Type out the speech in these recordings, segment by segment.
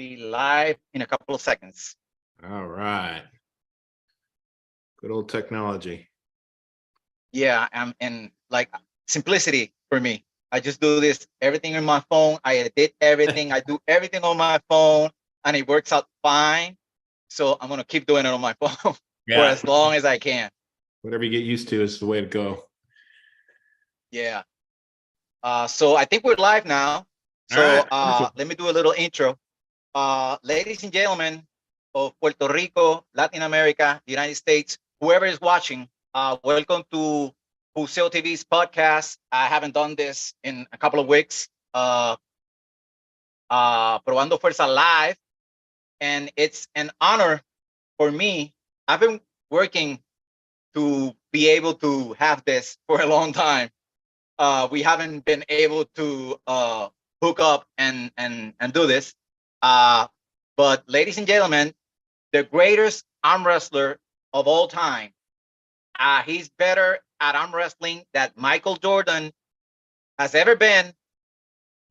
be live in a couple of seconds. All right. Good old technology. Yeah, and like simplicity for me. I just do this everything on my phone. I edit everything. I do everything on my phone, and it works out fine. So I'm gonna keep doing it on my phone for as long as I can. Whatever you get used to is the way to go. Yeah. So I think we're live now. So right. let me do a little intro. Ladies and gentlemen of Puerto Rico, Latin America, the United States, whoever is watching, welcome to Puseo TV's podcast. I haven't done this in a couple of weeks. Probandofuerza live, and it's an honor for me. I've been working to be able to have this for a long time. We haven't been able to hook up and do this. But ladies and gentlemen, the greatest arm wrestler of all time. He's better at arm wrestling than Michael Jordan has ever been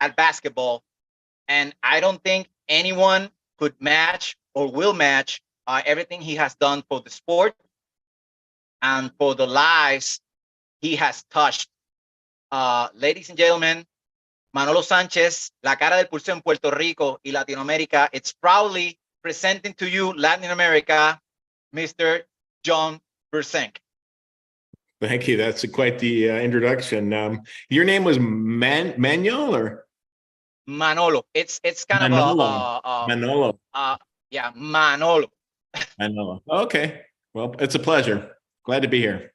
at basketball. And I don't think anyone could match or will match everything he has done for the sport and for the lives he has touched. Ladies and gentlemen, Manolo Sanchez, la cara del pulseo en Puerto Rico y Latinoamérica. It's proudly presenting to you Latin America, Mr. John Brzenk. Thank you. That's quite the introduction. Your name was Manuel or Manolo. It's kind Manolo. of Manolo. Yeah, Manolo. Manolo. Okay. Well, it's a pleasure. Glad to be here.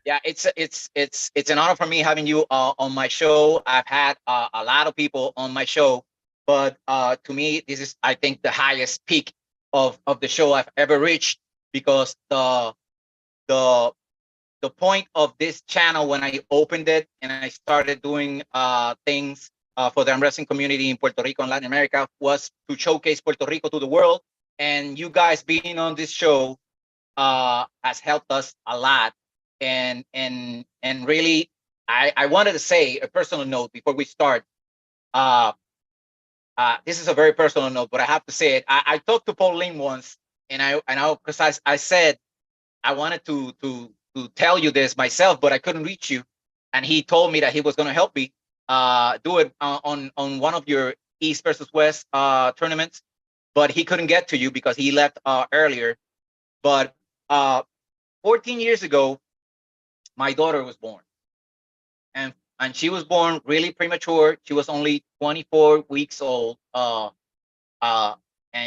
Yeah, it's an honor for me having you on my show. I've had a lot of people on my show, but to me, this is, I think, the highest peak of the show I've ever reached, because the point of this channel when I opened it and I started doing things for the arm wrestling community in Puerto Rico and Latin America was to showcase Puerto Rico to the world. And you guys being on this show has helped us a lot. And really, I wanted to say a personal note before we start. This is a very personal note, but I have to say it. I talked to Paul Lim once, and because I said I wanted to tell you this myself, but I couldn't reach you, and he told me that he was going to help me do it on one of your East versus West tournaments, but he couldn't get to you because he left earlier. But 14 years ago, my daughter was born, and she was born really premature. She was only 24 weeks old, and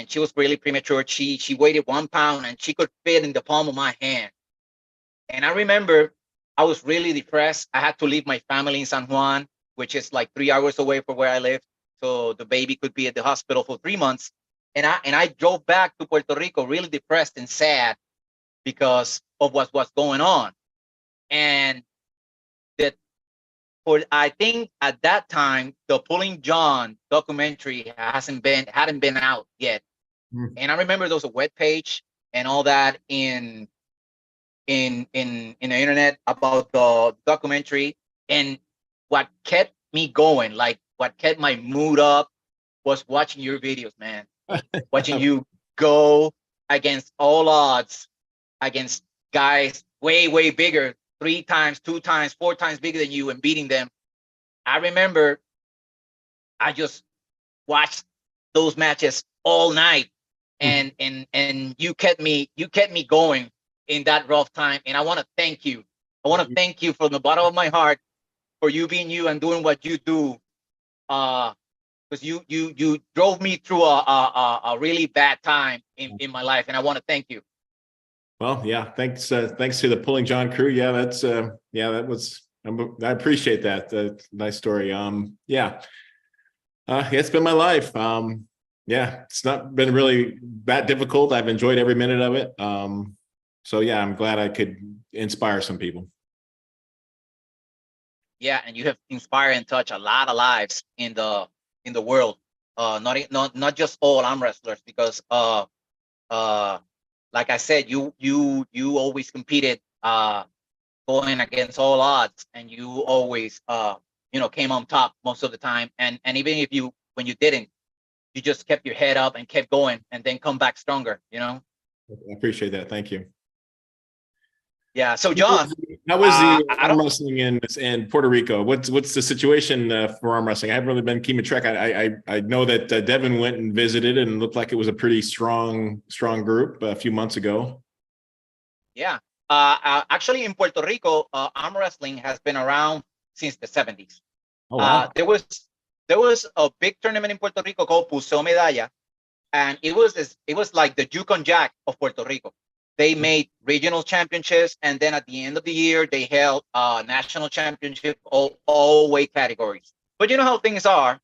she was really premature. She weighed 1 pound, and she could fit in the palm of my hand. And I remember I was really depressed. I had to leave my family in San Juan, which is like 3 hours away from where I live, so the baby could be at the hospital for 3 months. And I drove back to Puerto Rico really depressed and sad because of what's going on. And that, I think at that time the Pulling John documentary hadn't been out yet. And I remember there was a web page and all that in the internet about the documentary. And what kept me going, like what kept my mood up, was watching your videos, man. Watching you go against all odds against guys way bigger, 3 times, 2 times, 4 times bigger than you, and beating them. I remember I just watched those matches all night, and you kept me going in that rough time. And I want to thank you. I want to thank you from the bottom of my heart for you being you and doing what you do. Because you drove me through a really bad time in my life, and I want to thank you. Well, yeah, thanks to the Pulling John crew. Yeah, that's that was, I appreciate that. Nice story. It's been my life. It's not been really that difficult. I've enjoyed every minute of it. So yeah, I'm glad I could inspire some people. Yeah, and you have inspired and touched a lot of lives in the world. Not just all arm wrestlers, because like I said, you always competed going against all odds, and you always came on top most of the time. And even if when you didn't, you just kept your head up and kept going, and then come back stronger. I appreciate that. Thank you. Yeah. So John, how was the I arm don't. wrestling in Puerto Rico? What's the situation for arm wrestling? I haven't really been keeping track. I know that Devin went and visited and looked like it was a pretty strong group a few months ago. Yeah. Actually, in Puerto Rico, arm wrestling has been around since the 70s. Oh wow! There was a big tournament in Puerto Rico called Pulseo Medalla, and it was like the Yukon Jack of Puerto Rico. They made regional championships, and then at the end of the year, they held national championship, all weight categories. But you know how things are.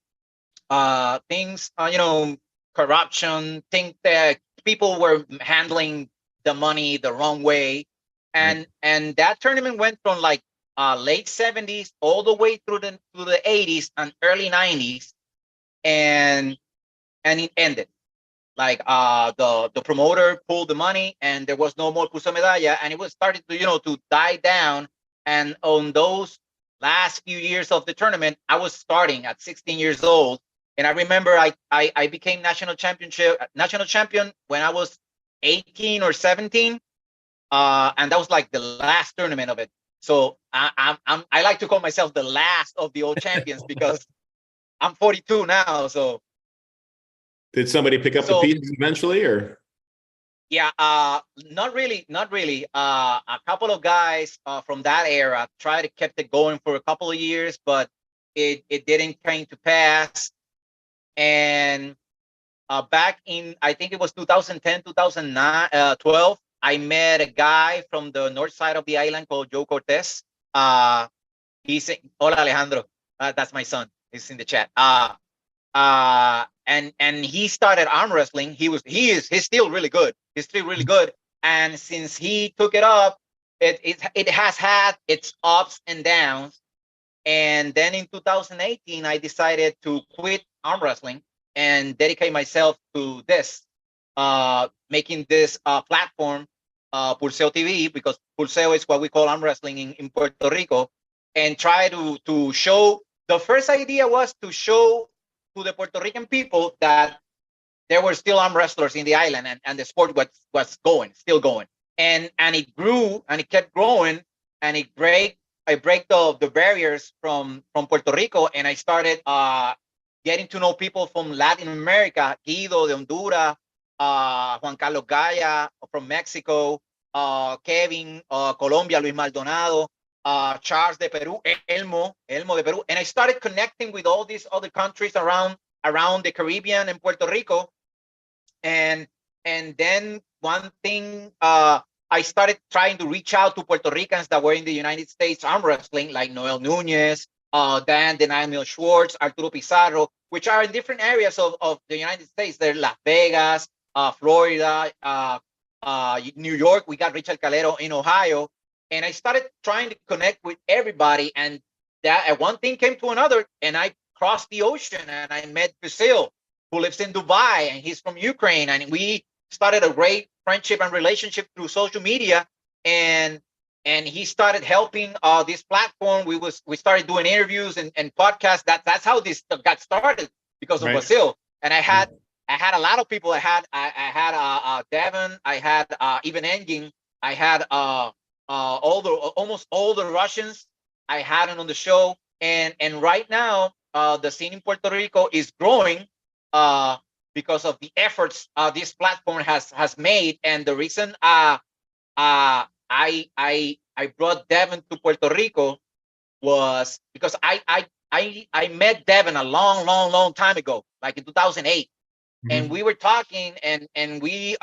Things, corruption. Think that people were handling the money the wrong way, Right. and that tournament went from like late 70s all the way through the 80s and early 90s, and it ended. Like the promoter pulled the money, and there was no more Puso Medalla, and it was started to to die down. And on those last few years of the tournament, I was starting at 16 years old, and I remember I became national champion when I was 18 or 17, and that was like the last tournament of it. So I like to call myself the last of the old champions because I'm 42 now. So Did somebody pick up the so pieces eventually, or? yeah, not really, not really. A couple of guys from that era tried to keep it going for a couple of years, but it didn't come to pass. And back in, I think it was 2010, 2009, 12, I met a guy from the north side of the island called Joe Cortez. He's Hola Alejandro. That's my son. He's in the chat. And he started arm wrestling. He's still really good. He's still really good. And since he took it up, it has had its ups and downs. And then in 2018, I decided to quit arm wrestling and dedicate myself to this, making this platform, Pulseo TV, because Pulseo is what we call arm wrestling in Puerto Rico, and try to show. The first idea was to show to the Puerto Rican people that there were still arm wrestlers in the island, and the sport was still going. And it grew, and it kept growing, and I break the barriers from Puerto Rico, and I started getting to know people from Latin America, Guido de Honduras, Juan Carlos Gaya from Mexico, Kevin, Colombia, Luis Maldonado, Charles de Peru, Elmo de Peru, and I started connecting with all these other countries around the Caribbean and Puerto Rico, and then one thing, I started trying to reach out to Puerto Ricans that were in the United States arm wrestling, like Noel Nunez, Dan Denial Schwartz, Arturo Pizarro, which are in different areas of the United States. They're Las Vegas, Florida, New York. We got Richard Calero in Ohio. And I started trying to connect with everybody. And that one thing came to another. And I crossed the ocean and I met Basil, who lives in Dubai, and he's from Ukraine. And we started a great friendship and relationship through social media. And he started helping this platform. We started doing interviews and podcasts. That's how this got started, because of Basil. And I had a lot of people. I had Devin. I had even Engin. I had almost all the Russians. I had them on the show. And right now, the scene in Puerto Rico is growing because of the efforts this platform has made. And the reason I brought Devin to Puerto Rico was because I met Devin a long time ago, like in 2008, and we were talking, and we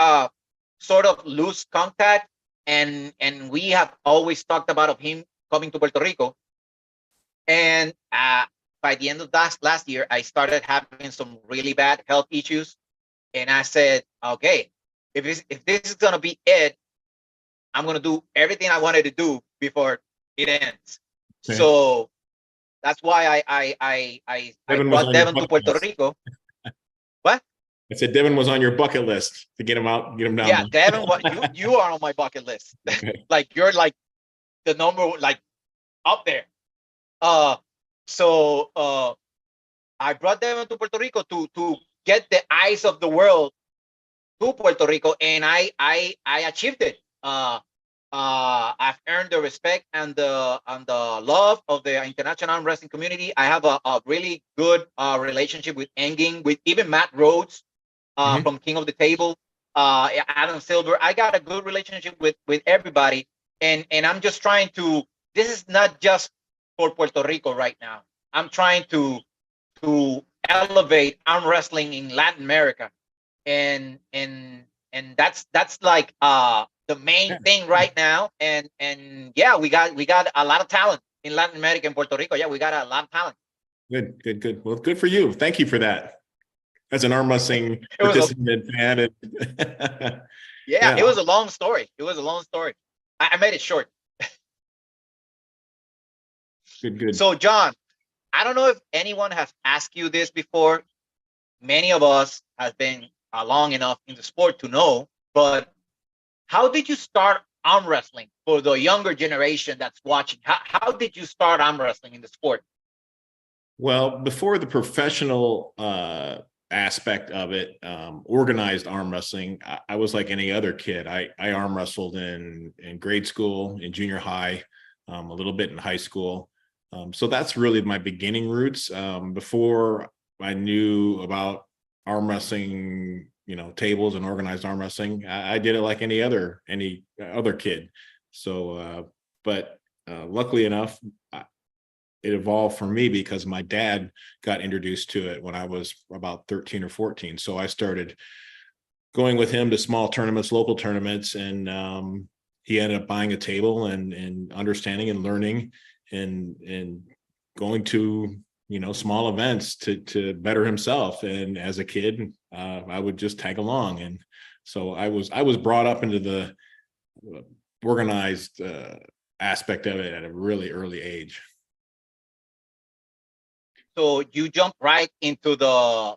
sort of lose contact, and we have always talked about him coming to Puerto Rico. And by the end of last year, I started having some really bad health issues, and I said, okay, if this is gonna be it, I'm gonna do everything I wanted to do before it ends. Okay. So that's why I brought Devin to Puerto Rico. What? I said Devin was on your bucket list to get him out, get him down. Yeah, Devin, you are on my bucket list. Okay. Like you're like the number, like up there. So I brought Devin to Puerto Rico to get the eyes of the world to Puerto Rico, and I achieved it. I've earned the respect and the love of the international arm wrestling community. I have a really good relationship with Engin, with even Matt Rhodes Mhm. from King of the Table, Adam Silver. I got a good relationship with everybody, and I'm just trying to. This is not just for Puerto Rico right now. I'm trying to elevate arm wrestling in Latin America, and that's like the main Yeah, thing right now. And yeah, we got a lot of talent in Latin America and Puerto Rico. Yeah, we got a lot of talent. good, good, good. Well, good for you. Thank you for that. As an arm wrestling It was a participant fan, and Yeah, yeah, it was a long story. It was a long story. I made it short. good, good. So John, I don't know if anyone has asked you this before. Many of us have been long enough in the sport to know, but how did you start arm wrestling for the younger generation that's watching? How did you start arm wrestling in the sport? Well, before the professional aspect of it, organized arm wrestling, I was like any other kid. I arm wrestled in grade school, in junior high, a little bit in high school. So that's really my beginning roots. Before I knew about arm wrestling, tables and organized arm wrestling, I did it like any other kid. So, but luckily enough, it evolved for me because my dad got introduced to it when I was about 13 or 14. So I started going with him to small tournaments, local tournaments, and he ended up buying a table and understanding and learning and going to small events to better himself. And as a kid, I would just tag along, and so I was brought up into the organized aspect of it at a really early age. So you jump right into the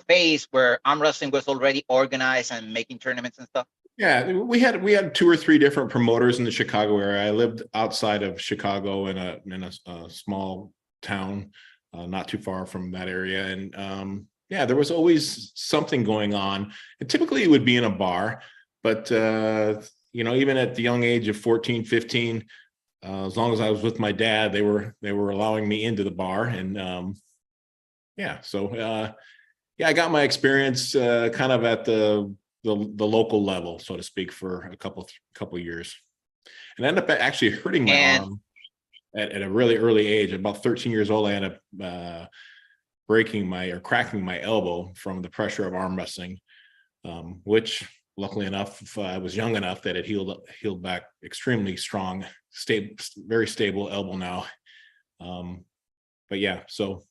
phase where arm wrestling was already organized and making tournaments and stuff. Yeah, we had two or three different promoters in the Chicago area. I lived outside of Chicago in a small town, not too far from that area, and yeah, there was always something going on. And typically, it would be in a bar, but even at the young age of 14, 15, as long as I was with my dad, they were allowing me into the bar, and yeah, so yeah, I got my experience kind of at the local level, so to speak, for a couple years, and I ended up actually hurting my And arm at a really early age. At about 13 years old, I ended up cracking my elbow from the pressure of arm wrestling, which luckily enough, I was young enough that it healed back extremely strong, stable, very stable elbow now. But yeah, so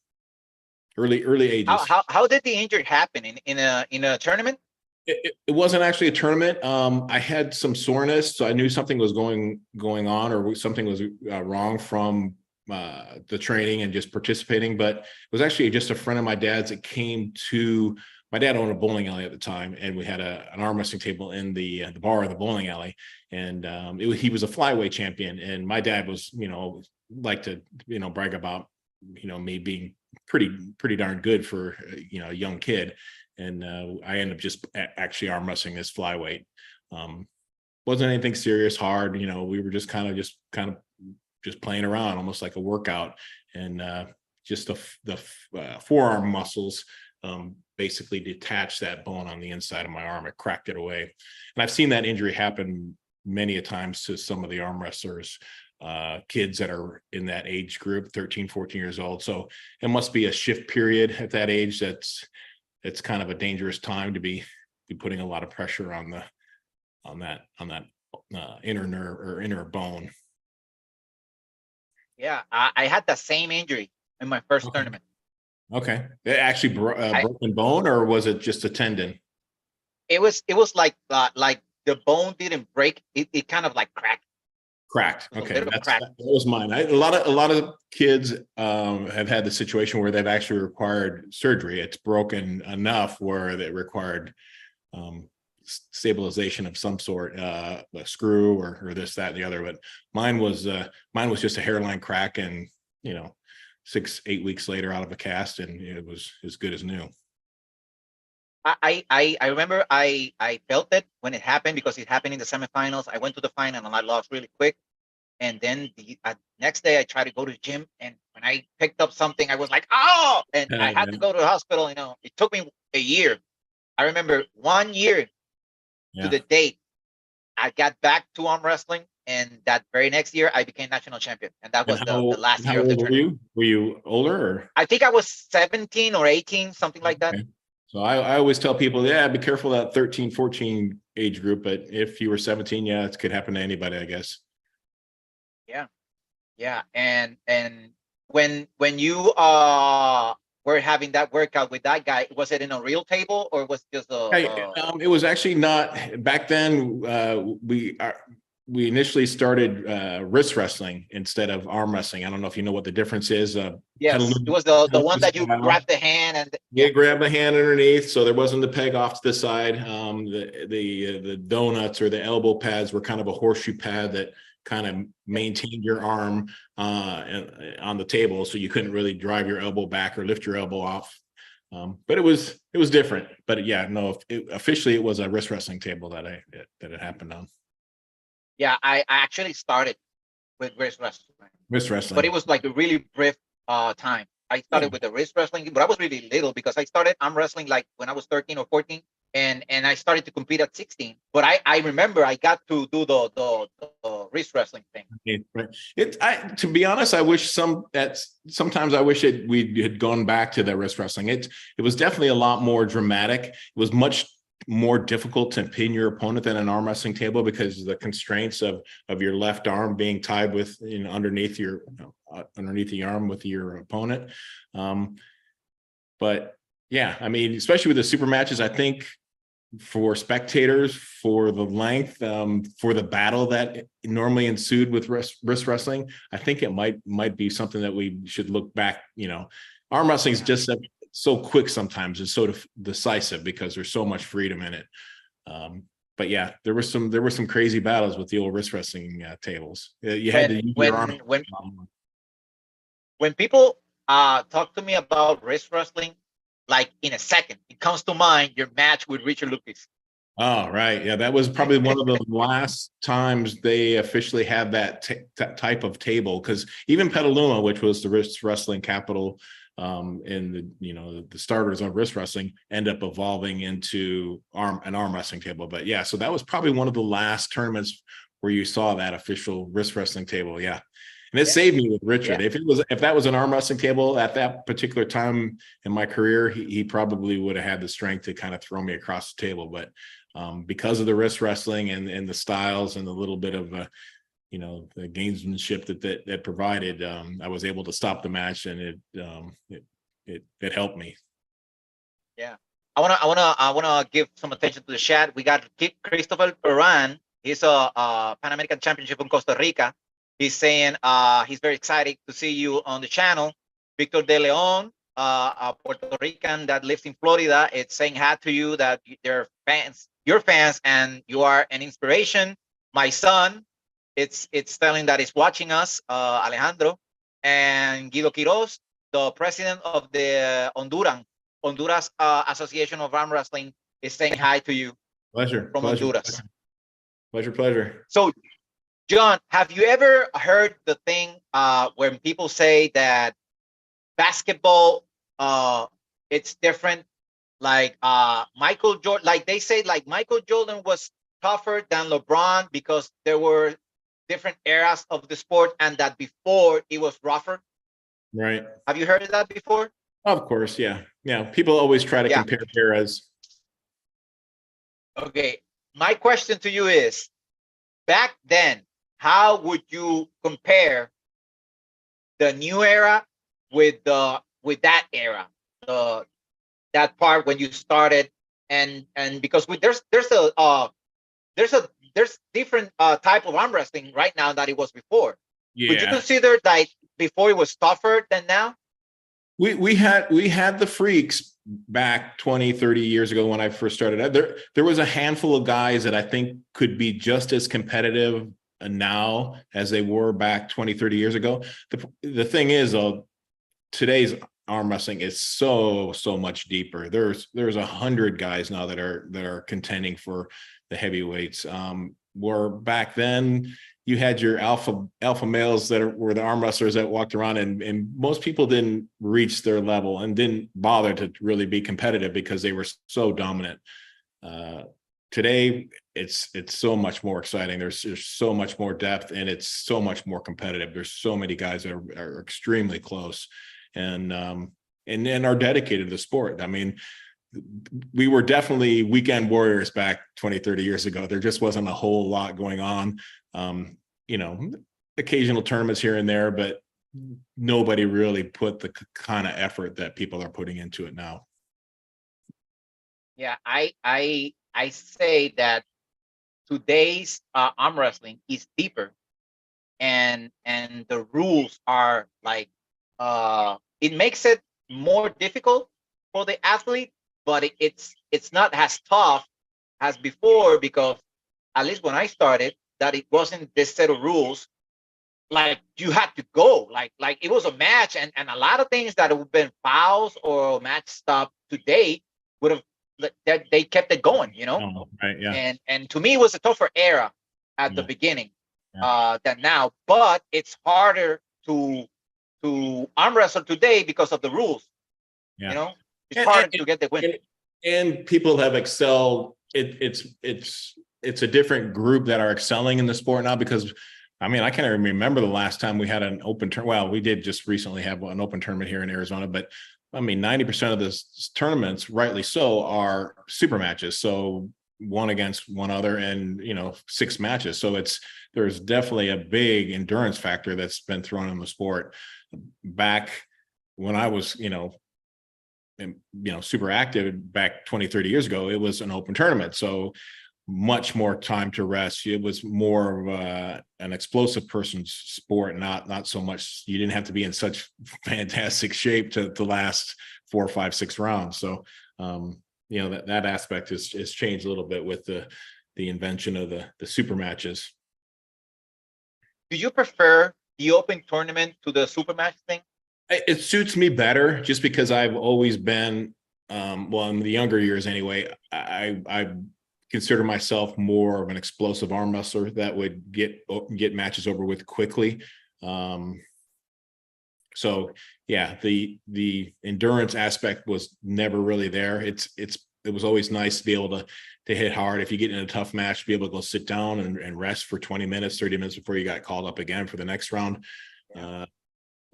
early how ages. how, how did the injury happen in a tournament? It wasn't actually a tournament. I had some soreness, so I knew something was going on, or something was wrong from the training and just participating. But it was actually just a friend of my dad's that came to. My dad owned a bowling alley at the time, and we had an arm wrestling table in the bar of the bowling alley. And he was a flyweight champion, and my dad was, like to, brag about, me being pretty darn good for a young kid. And I ended up just actually arm wrestling this flyweight. Wasn't anything serious, hard. We were just kind of just playing around, almost like a workout. And just the forearm muscles basically detached that bone on the inside of my arm. It cracked it away. And I've seen that injury happen many a times to some of the arm wrestlers, kids that are in that age group, 13, 14 years old. So it must be a shift period at that age. It's kind of a dangerous time to be putting a lot of pressure on that inner nerve or inner bone. Yeah, I had the same injury in my first Okay. tournament. Okay. It actually I broken bone, or was it just a tendon? it was like the bone didn't break. It kind of like cracked. Cracked. It was a Okay, little that crack. was mine. A lot of kids have had the situation where they've actually required surgery. It's broken enough where they required um, stabilization of some sort, a screw or this, that, and the other. But mine was just a hairline crack, and 6-8 weeks later out of a cast, and it was as good as new. I remember I felt it when it happened because it happened in the semifinals. I went to the final and I lost really quick. And then the next day I tried to go to the gym, and when I picked up something, I was like, oh, and I had to go to the hospital. It took me a year. I remember 1 year to the date, I got back to arm wrestling, and that very next year I became national champion. And that And was the last how year of the old were tournament. you? Were you older, or? I think I was 17 or 18, something like that. Okay. So I always tell people, yeah, be careful of that 13, 14 age group. But if you were 17, yeah, it could happen to anybody, I guess. Yeah. Yeah. And when you were having that workout with that guy, was it in a real table or was it just It was actually not back then. We initially started wrist wrestling instead of arm wrestling. I don't know if you know what the difference is. yes, it was the one that you grab the hand and grab the hand underneath, so there wasn't the peg off to the side. The donuts or the elbow pads were kind of a horseshoe pad that kind of maintained your arm on the table, so you couldn't really drive your elbow back or lift your elbow off. But it was different. But yeah, no, officially it was a wrist wrestling table that it happened on. Yeah, I actually started with wrist wrestling. Wrist wrestling. But it was like a really brief time. I started with the wrist wrestling, but I was really little because I started arm wrestling like when I was 13 or 14. And I started to compete at 16. But I remember I got to do the wrist wrestling thing. Right. To be honest, I wish sometimes I wish we had gone back to the wrist wrestling. It was definitely a lot more dramatic. It was much more difficult to pin your opponent than an arm wrestling table because of the constraints of your left arm being tied with underneath the arm with your opponent. But yeah, I mean, especially with the super matches, I think for spectators, for the length, for the battle that normally ensued with wrist wrestling, I think it might be something that we should look back. Arm wrestling is just so quick sometimes and so decisive because there's so much freedom in it. But yeah, there were some crazy battles with the old wrist wrestling tables. You had to use your arm. When people talk to me about wrist wrestling, like in a second, it comes to mind your match with Richard Lucas. Oh, right. Yeah, that was probably one of the last times they officially had that type of table, because even Petaluma, which was the wrist wrestling capital in the starters of wrist wrestling, end up evolving into an arm wrestling table. But yeah, so that was probably one of the last tournaments where you saw that official wrist wrestling table. Yeah. And it saved me with Richard. Yeah. If that was an arm wrestling table at that particular time in my career, he probably would have had the strength to kind of throw me across the table. But because of the wrist wrestling and the styles and the little bit of the gamesmanship that provided, I was able to stop the match, and it helped me. Yeah, I wanna give some attention to the chat. We got Christopher Peran. He's a Pan American Championship in Costa Rica. He's saying he's very excited to see you on the channel. Victor De Leon, a Puerto Rican that lives in Florida, it's saying hi to you, that they're fans, your fans, and you are an inspiration. My son, it's telling that he's watching us, Alejandro, and Guido Quiroz, the president of the Honduras Association of Arm Wrestling, is saying hi to you. Pleasure. From Honduras. Pleasure. So, John, have you ever heard the thing when people say that basketball, it's different? Like Michael Jordan, like they say, like Michael Jordan was tougher than LeBron because there were different eras of the sport, and that before it was rougher. Right. Have you heard of that before? Of course, yeah. People always try to compare eras. Okay, my question to you is, back then, how would you compare the new era with that era, that part when you started, and because there's different type of arm wrestling right now that it was before. Yeah. Would you consider that before it was tougher than now? We had the freaks back 20, 30 years ago when I first started. There was a handful of guys that I think could be just as competitive now as they were back 20, 30 years ago. The thing is, though, today's arm wrestling is so much deeper. There's 100 guys now that are contending for the heavyweights. Where back then you had your alpha males that were the arm wrestlers that walked around, and most people didn't reach their level and didn't bother to really be competitive because they were so dominant. Today it's so much more exciting. There's so much more depth, and it's so much more competitive. There's so many guys that are extremely close and are dedicated to the sport. I mean, we were definitely weekend warriors back 20, 30 years ago. There just wasn't a whole lot going on. Occasional tournaments here and there, but nobody really put the kind of effort that people are putting into it now. Yeah, I say that today's arm wrestling is deeper, and the rules are like it makes it more difficult for the athlete, but it's not as tough as before, because at least when I started, that it wasn't this set of rules. Like you had to go, like it was a match, and a lot of things that would have been fouls or match stop today would have, that they kept it going, Oh, right, yeah. and to me it was a tougher era at the beginning than now, but it's harder to arm wrestle today because of the rules. Yeah. It's harder to get the win. And people have excelled. It's a different group that are excelling in the sport now, because I mean, I can't even remember the last time we had an open tournament. Well, we did just recently have an open tournament here in Arizona, but I mean, 90% of the tournaments, rightly so, are super matches. So one against one other, and 6 matches. So there's definitely a big endurance factor that's been thrown in the sport. Back when I was, super active back 20, 30 years ago, it was an open tournament. So much more time to rest. It was more of an explosive person's sport, not so much. You didn't have to be in such fantastic shape to last 4, 5, 6 rounds. So, that aspect has changed a little bit with the invention of the super matches. Do you prefer the open tournament to the super match thing? It suits me better, just because I've always been, well, in the younger years anyway, I consider myself more of an explosive arm wrestler that would get matches over with quickly. So yeah, the endurance aspect was never really there. It was always nice to be able to hit hard. If you get in a tough match, be able to go sit down and rest for 20 minutes, 30 minutes before you got called up again for the next round.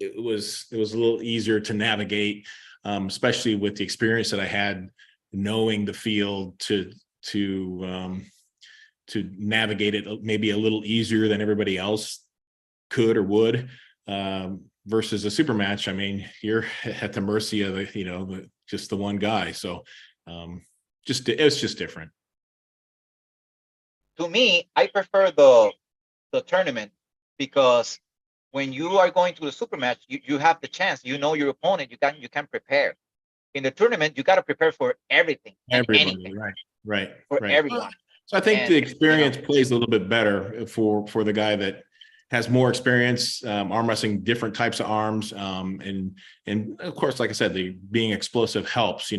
It was a little easier to navigate, especially with the experience that I had, knowing the field to navigate it maybe a little easier than everybody else could or would, versus a super match. I mean, you're at the mercy of just the one guy. So it's just different. To me, I prefer the tournament, because when you are going to the super match, you have the chance, your opponent, you can prepare. In the tournament, you got to prepare for everything and anything. Right. For everyone. So I think the experience plays a little bit better for the guy that has more experience, arm wrestling different types of arms, and of course, like I said, the being explosive helps.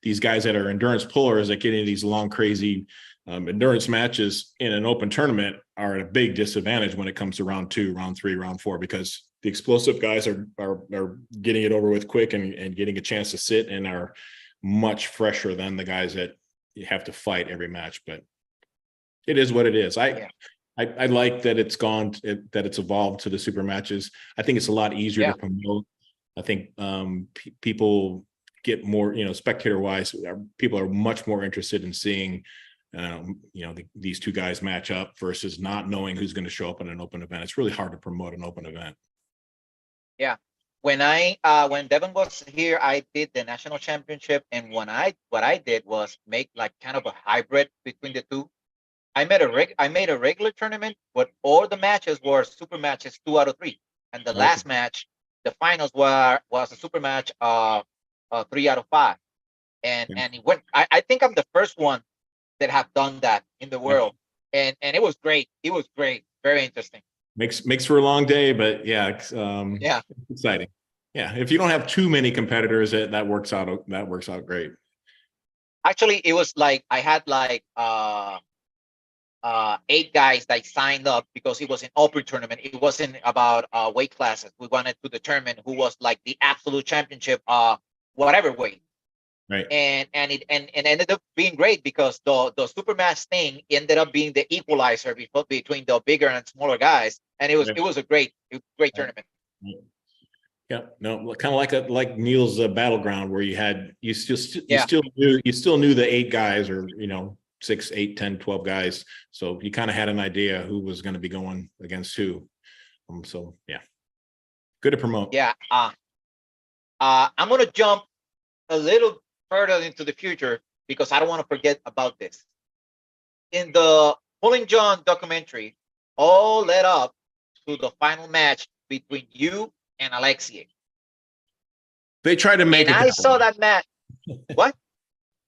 These guys that are endurance pullers that get into these long, crazy endurance matches in an open tournament are at a big disadvantage when it comes to round 2, round 3, round 4, because the explosive guys are getting it over with quick and getting a chance to sit, and are much fresher than the guys that you have to fight every match. But it is what it is. I like that that it's evolved to the super matches. I think it's a lot easier to promote. I think people get more, spectator wise, people are much more interested in seeing these 2 guys match up versus not knowing who's going to show up in an open event. It's really hard to promote an open event. Yeah. When Devin was here, I did the national championship, and what I did was make like kind of a hybrid between the two. I made a regular tournament, but all the matches were super matches, 2 out of 3, and the last match, the finals was a super match, 3 out of 5, and it went. I think I'm the first one that have done that in the world, and it was great. It was great, very interesting. Makes for a long day, but it's exciting. Yeah, if you don't have too many competitors, that works out great. Actually, it was like I had like 8 guys that signed up because it was an open tournament. It wasn't about weight classes. We wanted to determine who was like the absolute championship, whatever weight. Right. And it ended up being great because the super match thing ended up being the equalizer between the bigger and smaller guys, and it was a great tournament. Yeah, no, kind of like Neil's battleground, where you Yeah. still knew the 8 guys, or 6, 8, 10, 12 guys, so you kind of had an idea who was going to be going against who. So yeah, good to promote. Yeah. I'm gonna jump a little further into the future because I don't want to forget about this. In the Pulling John documentary, all led up to the final match between you and Alexei. They tried to make And it. I saw that match. What?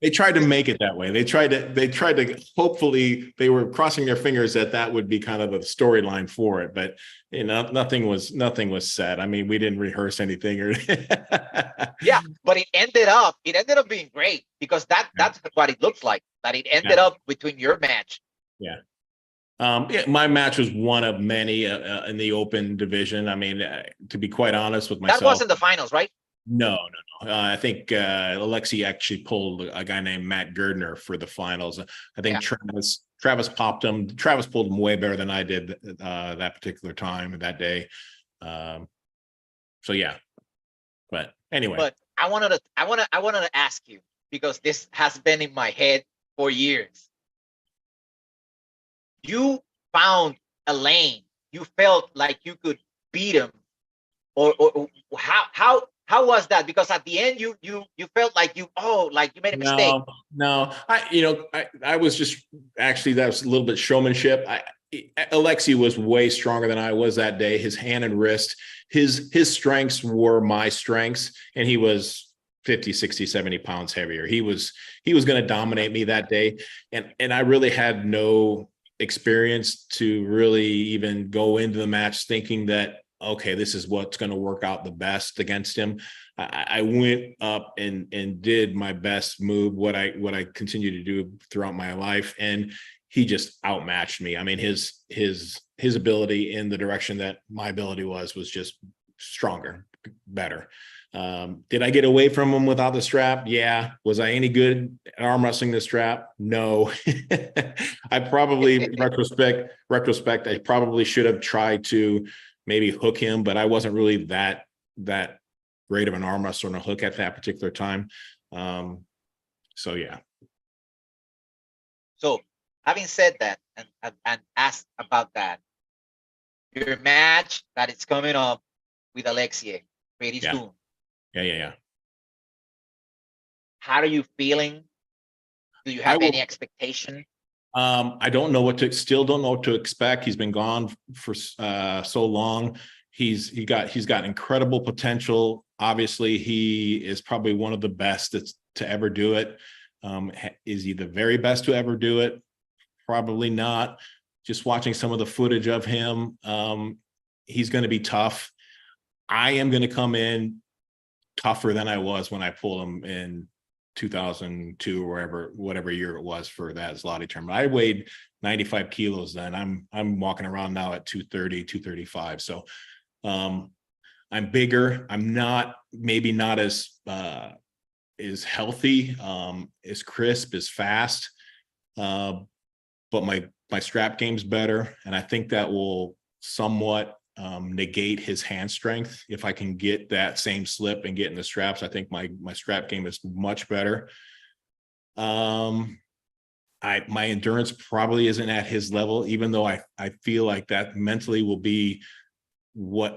They tried to make it that way. They tried to, hopefully they were crossing their fingers that would be kind of the storyline for it, but nothing was said. I mean, we didn't rehearse anything or Yeah, but it ended up being great because that's what it looks like, that it ended up between your match. Yeah. My match was one of many in the open division. I mean, to be quite honest with myself, that wasn't the finals, right? No. I think Alexei actually pulled a guy named Matt Girdner for the finals. I think Travis popped him. Travis pulled him way better than I did that particular time, that day. So yeah, but anyway. But I wanted to ask you, because this has been in my head for years. You found a lane. You felt like you could beat him, or how was that? Because at the end, you felt like you made a mistake. No. I was just, actually, that was a little bit showmanship. Alexei was way stronger than I was that day. His hand and wrist, his strengths were my strengths, and he was 50, 60, 70 pounds heavier. He was going to dominate me that day. And I really had no experience to really even go into the match thinking that, okay, this is what's going to work out the best against him. I went up and did my best move, what I continue to do throughout my life, and he just outmatched me. I mean, his ability in the direction that my ability was just stronger, better. Did I get away from him without the strap? Yeah. Was I any good at arm wrestling the strap? No. I probably, retrospect, I probably should have tried to maybe hook him, but I wasn't really that great of an arm wrestler on a hook at that particular time. So yeah. So having said that, and asked about that, your match that is coming up with Alexei pretty soon. Yeah. How are you feeling? Do you have any expectation? I don't know still don't know what to expect. He's been gone for so long. He's got incredible potential. Obviously, he is probably one of the best to ever do it. Is he the very best to ever do it? Probably not. Just watching some of the footage of him, he's going to be tough. I am going to come in tougher than I was when I pulled him in 2002 or whatever year it was for that Zloty tournament. I weighed 95 kilos then. I'm walking around now at 230, 235. So I'm bigger. I'm maybe not as healthy, as crisp, as fast. But my strap game's better. And I think that will somewhat negate his hand strength. If I can get that same slip and get in the straps, I think my strap game is much better. My endurance probably isn't at his level, even though I feel like that mentally will be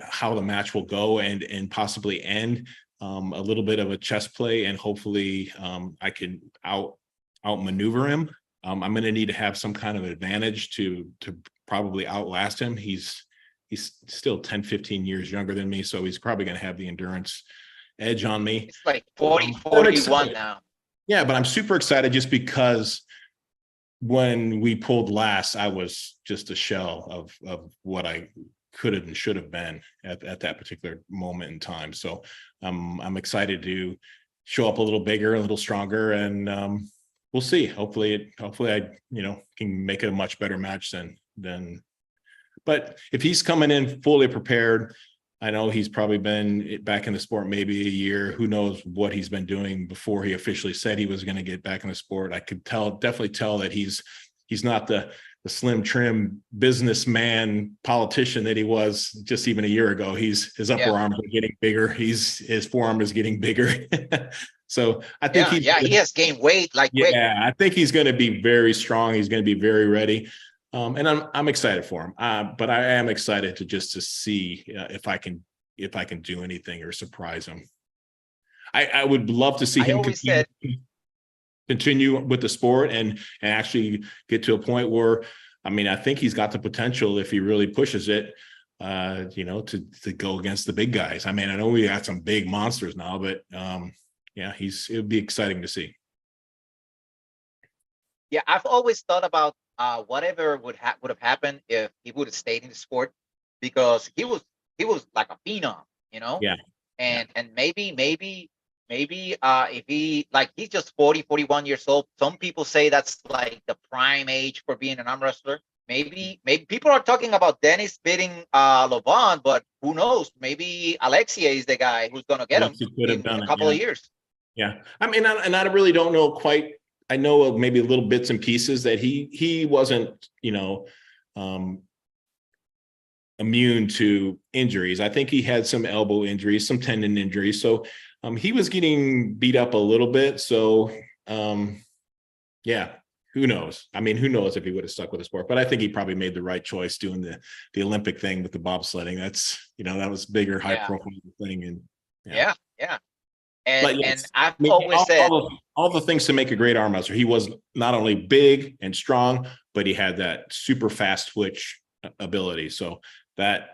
how the match will go and possibly end. A little bit of a chess play, and hopefully I can outmaneuver him. I'm going to need to have some kind of advantage to probably outlast him. He's still 10, 15 years younger than me, so he's probably going to have the endurance edge on me. It's like 40, 41 now. Yeah, but I'm super excited just because when we pulled last, I was just a shell of what I could have and should have been at that particular moment in time. So I'm excited to show up a little bigger, a little stronger, and we'll see. Hopefully I, can make it a much better match than. But if he's coming in fully prepared, I know he's probably been back in the sport maybe a year. Who knows what he's been doing before he officially said he was going to get back in the sport. I could definitely tell that he's not the slim, trim businessman politician that he was just even a year ago. His upper arms are getting bigger. His forearm is getting bigger. So I think he has gained weight like quick. I think he's going to be very strong. He's going to be very ready. And I'm excited for him. But I am excited to see if I can do anything or surprise him. I would love to see him continue with the sport and actually get to a point where, I think he's got the potential if he really pushes it, to go against the big guys. I know we got some big monsters now, but it would be exciting to see. Yeah, I've always thought about whatever would have happened if he would have stayed in the sport, because he was like a phenom, Yeah. And maybe if he's just 40, 41 years old. Some people say that's like the prime age for being an arm wrestler. Maybe people are talking about Dennis beating Levon, but who knows? Maybe Alexia is the guy who's going to get him in a couple of years. Yeah. And I really don't know quite. I know maybe little bits and pieces that he wasn't, immune to injuries. I think he had some elbow injuries, some tendon injuries. So he was getting beat up a little bit. So who knows? Who knows if he would have stuck with the sport? But I think he probably made the right choice doing the Olympic thing with the bobsledding. That's that was bigger, high profile thing. And yeah. And, yes, and I've always said all the things to make a great arm wrestler. He was not only big and strong, but he had that super fast twitch ability. So that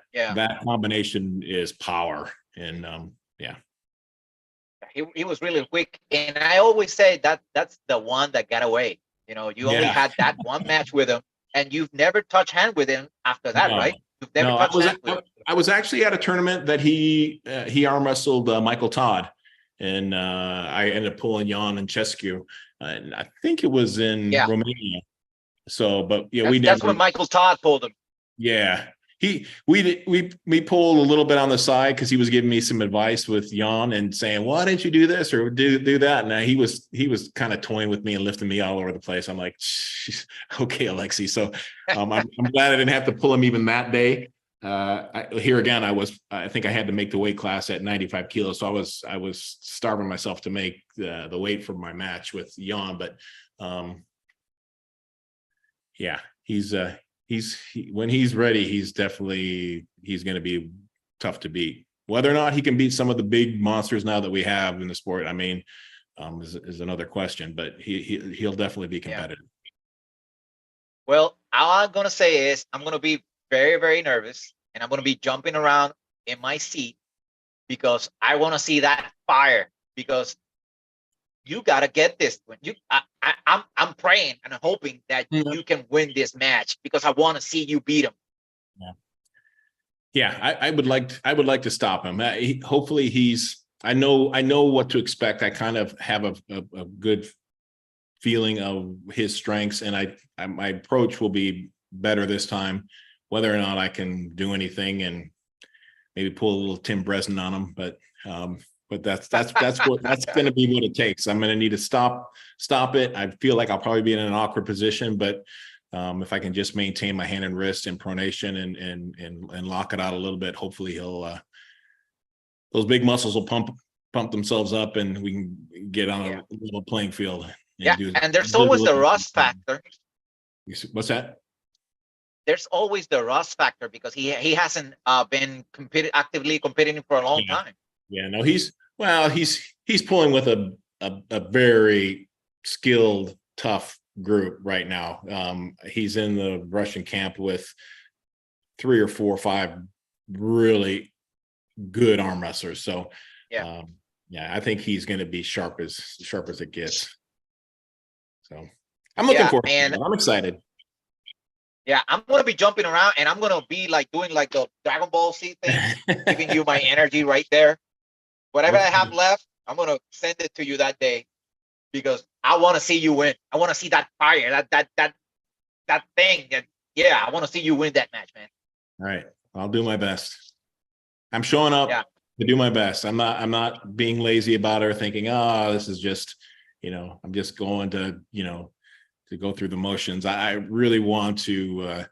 combination is power. And he was really quick. And I always say that's the one that got away. You only had that one match with him, and you've never touched hand with him after that, right? You've never touched hand with him. I was actually at a tournament that he arm wrestled Michael Todd. And I ended up pulling Jan and Chescu, and I think it was in Romania. So, but that's when Michael Todd pulled him. Yeah, we pulled a little bit on the side because he was giving me some advice with Jan and saying, "Why didn't you do this or do that?" And he was kind of toying with me and lifting me all over the place. I'm like, "Okay, Alexi." So I'm glad I didn't have to pull him even that day. Here again, I think I had to make the weight class at 95 kilos. So I was starving myself to make the weight for my match with Jan. But when he's ready, he's going to be tough to beat. Whether or not he can beat some of the big monsters now that we have in the sport, is another question, but he'll definitely be competitive. Well, all I'm going to say is I'm going to be very, very nervous, and I'm going to be jumping around in my seat because I want to see that fire, because you got to get this one. I'm praying and hoping that you can win this match, because I want to see you beat him. Yeah. I would like to stop him. Hopefully I know what to expect. I kind of have a good feeling of his strengths, and my approach will be better this time. Whether or not I can do anything and maybe pull a little Tim Brzenk on him, but that's going to be what it takes. I'm going to need to stop it. I feel like I'll probably be in an awkward position, but if I can just maintain my hand and wrist in pronation and lock it out a little bit, hopefully those big muscles will pump themselves up, and we can get on a little playing field. And there's always the rust factor. What's that? There's always the rust factor, because he hasn't been actively competing for a long time. Yeah, no, he's pulling with a very skilled, tough group right now. He's in the Russian camp with 3 or 4 or 5 really good arm wrestlers. So I think he's going to be sharp as it gets. So I'm looking forward to it. I'm excited. Yeah, I'm gonna be jumping around, and I'm gonna be like doing like the Dragon Ball Z thing, giving you my energy right there. Whatever I have left, I'm gonna send it to you that day because I want to see you win. I want to see that fire, that thing. That yeah, I want to see you win that match, man. All right, I'll do my best. I'm showing Yeah, up to do my best. I'm not being lazy about it or thinking, oh, this is just, I'm just going to, to go through the motions. I really want to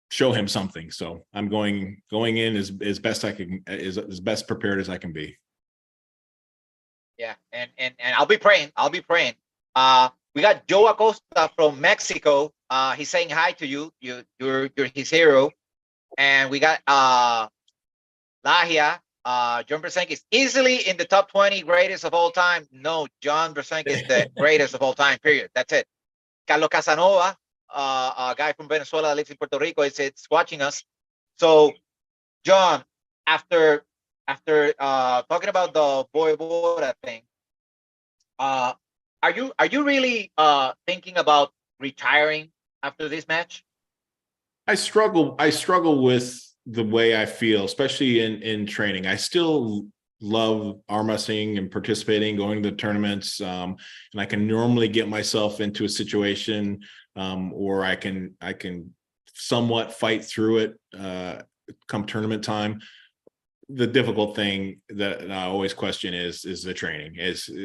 show him something. So I'm going in as best I can, as best prepared as I can be. yeah, and I'll be praying. I'll be praying. We got Joe Acosta from Mexico. He's saying hi to you. You're his hero. And we got Lahia. John Brzenk is easily in the top 20 greatest of all time. No, John Brzenk is the greatest of all time, period. That's it. Carlos Casanova, a guy from Venezuela that lives in Puerto Rico, it's watching us. So, John, after talking about the Voivoda thing, uh, are you really thinking about retiring after this match? I struggle with the way I feel, especially in training. I still love arm wrestling and participating, going to the tournaments, and I can normally get myself into a situation, or I can somewhat fight through it come tournament time. The difficult thing that I always question is the training.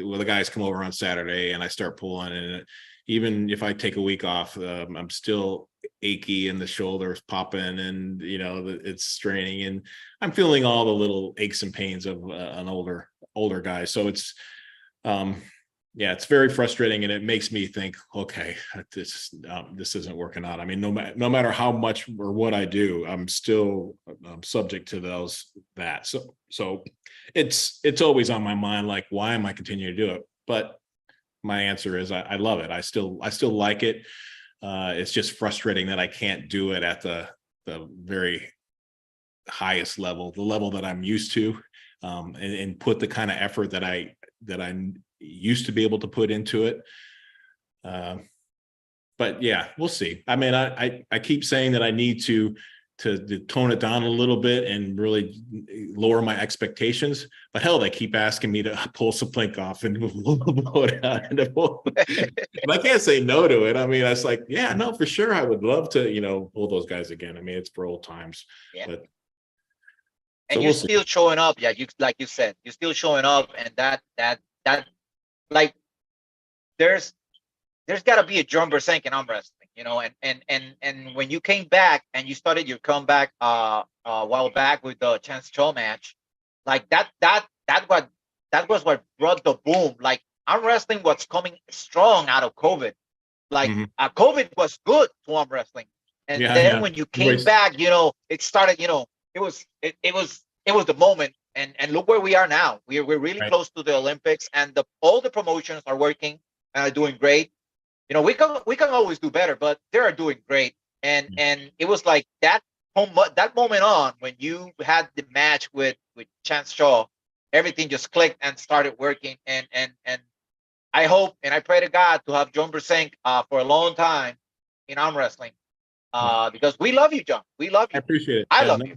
Well, the guys come over on Saturday and I start pulling, and even if I take a week off, I'm still achy and the shoulders popping, and it's straining, and I'm feeling all the little aches and pains of an older guy. So it's it's very frustrating, and it makes me think, okay, this isn't working out. I mean, no matter how much or what I do, I'm still subject to that. So it's always on my mind, like, why am I continuing to do it? But my answer is I love it. I still like it. It's just frustrating that I can't do it at the very highest level, the level that I'm used to, and put the kind of effort that I used to be able to put into it. But yeah, we'll see. I mean, I keep saying that I need to tone it down a little bit and really lower my expectations. But hell, they keep asking me to pull Saplink off and blow it out. And I can't say no to it. I mean, it's like, yeah, no, for sure. I would love to, pull those guys again. I mean, it's for old times. Yeah. But and you're still showing up. Yeah, like you said, you're still showing up, and that like there's got to be a John Brzenk in arm wrestling, and when you came back and you started your comeback a while back with the Chance Cho match, like that was what brought the boom. Like, arm wrestling was coming strong out of COVID. Like, COVID was good to arm wrestling, and then when you came back, it started. It was the moment, and look where we are now. We're really close to the Olympics, and all the promotions are working and are doing great. We can always do better, but they are doing great. And it was like that moment on, when you had the match with Chance Shaw, everything just clicked and started working. And I hope and I pray to God to have John Brzenk for a long time in arm wrestling, because we love you, John. We love you. I appreciate it. I love you.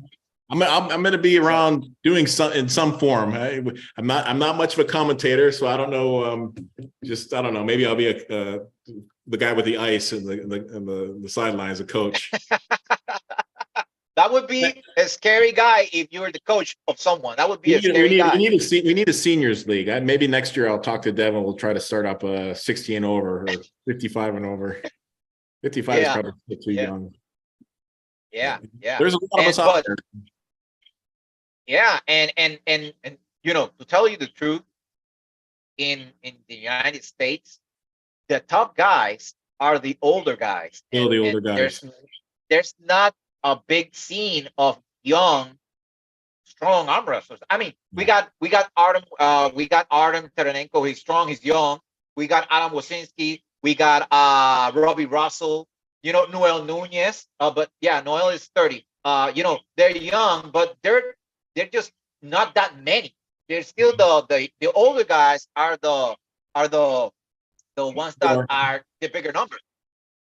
I'm going to be around doing in some form. I'm not much of a commentator, so I don't know. I don't know. Maybe I'll be the guy with the ice and the sidelines, a coach. That would be a scary guy if you were the coach of someone. That would be a scary guy. We need a seniors league. Maybe next year I'll talk to Devin. We'll try to start up a 60 and over or 55 and over. 55 is probably too young. Yeah. There's a lot of us out there. Yeah, and to tell you the truth, in the United States, the top guys are the older guys. The older guys. There's not a big scene of young, strong arm wrestlers. I mean, we got Artem Terenenko. He's strong. He's young. We got Adam Wosinski. We got Robbie Russell. Noel Nunez. But yeah, Noel is 30. They're young, but they're just not that many. They're still the older guys are the ones that are the bigger numbers.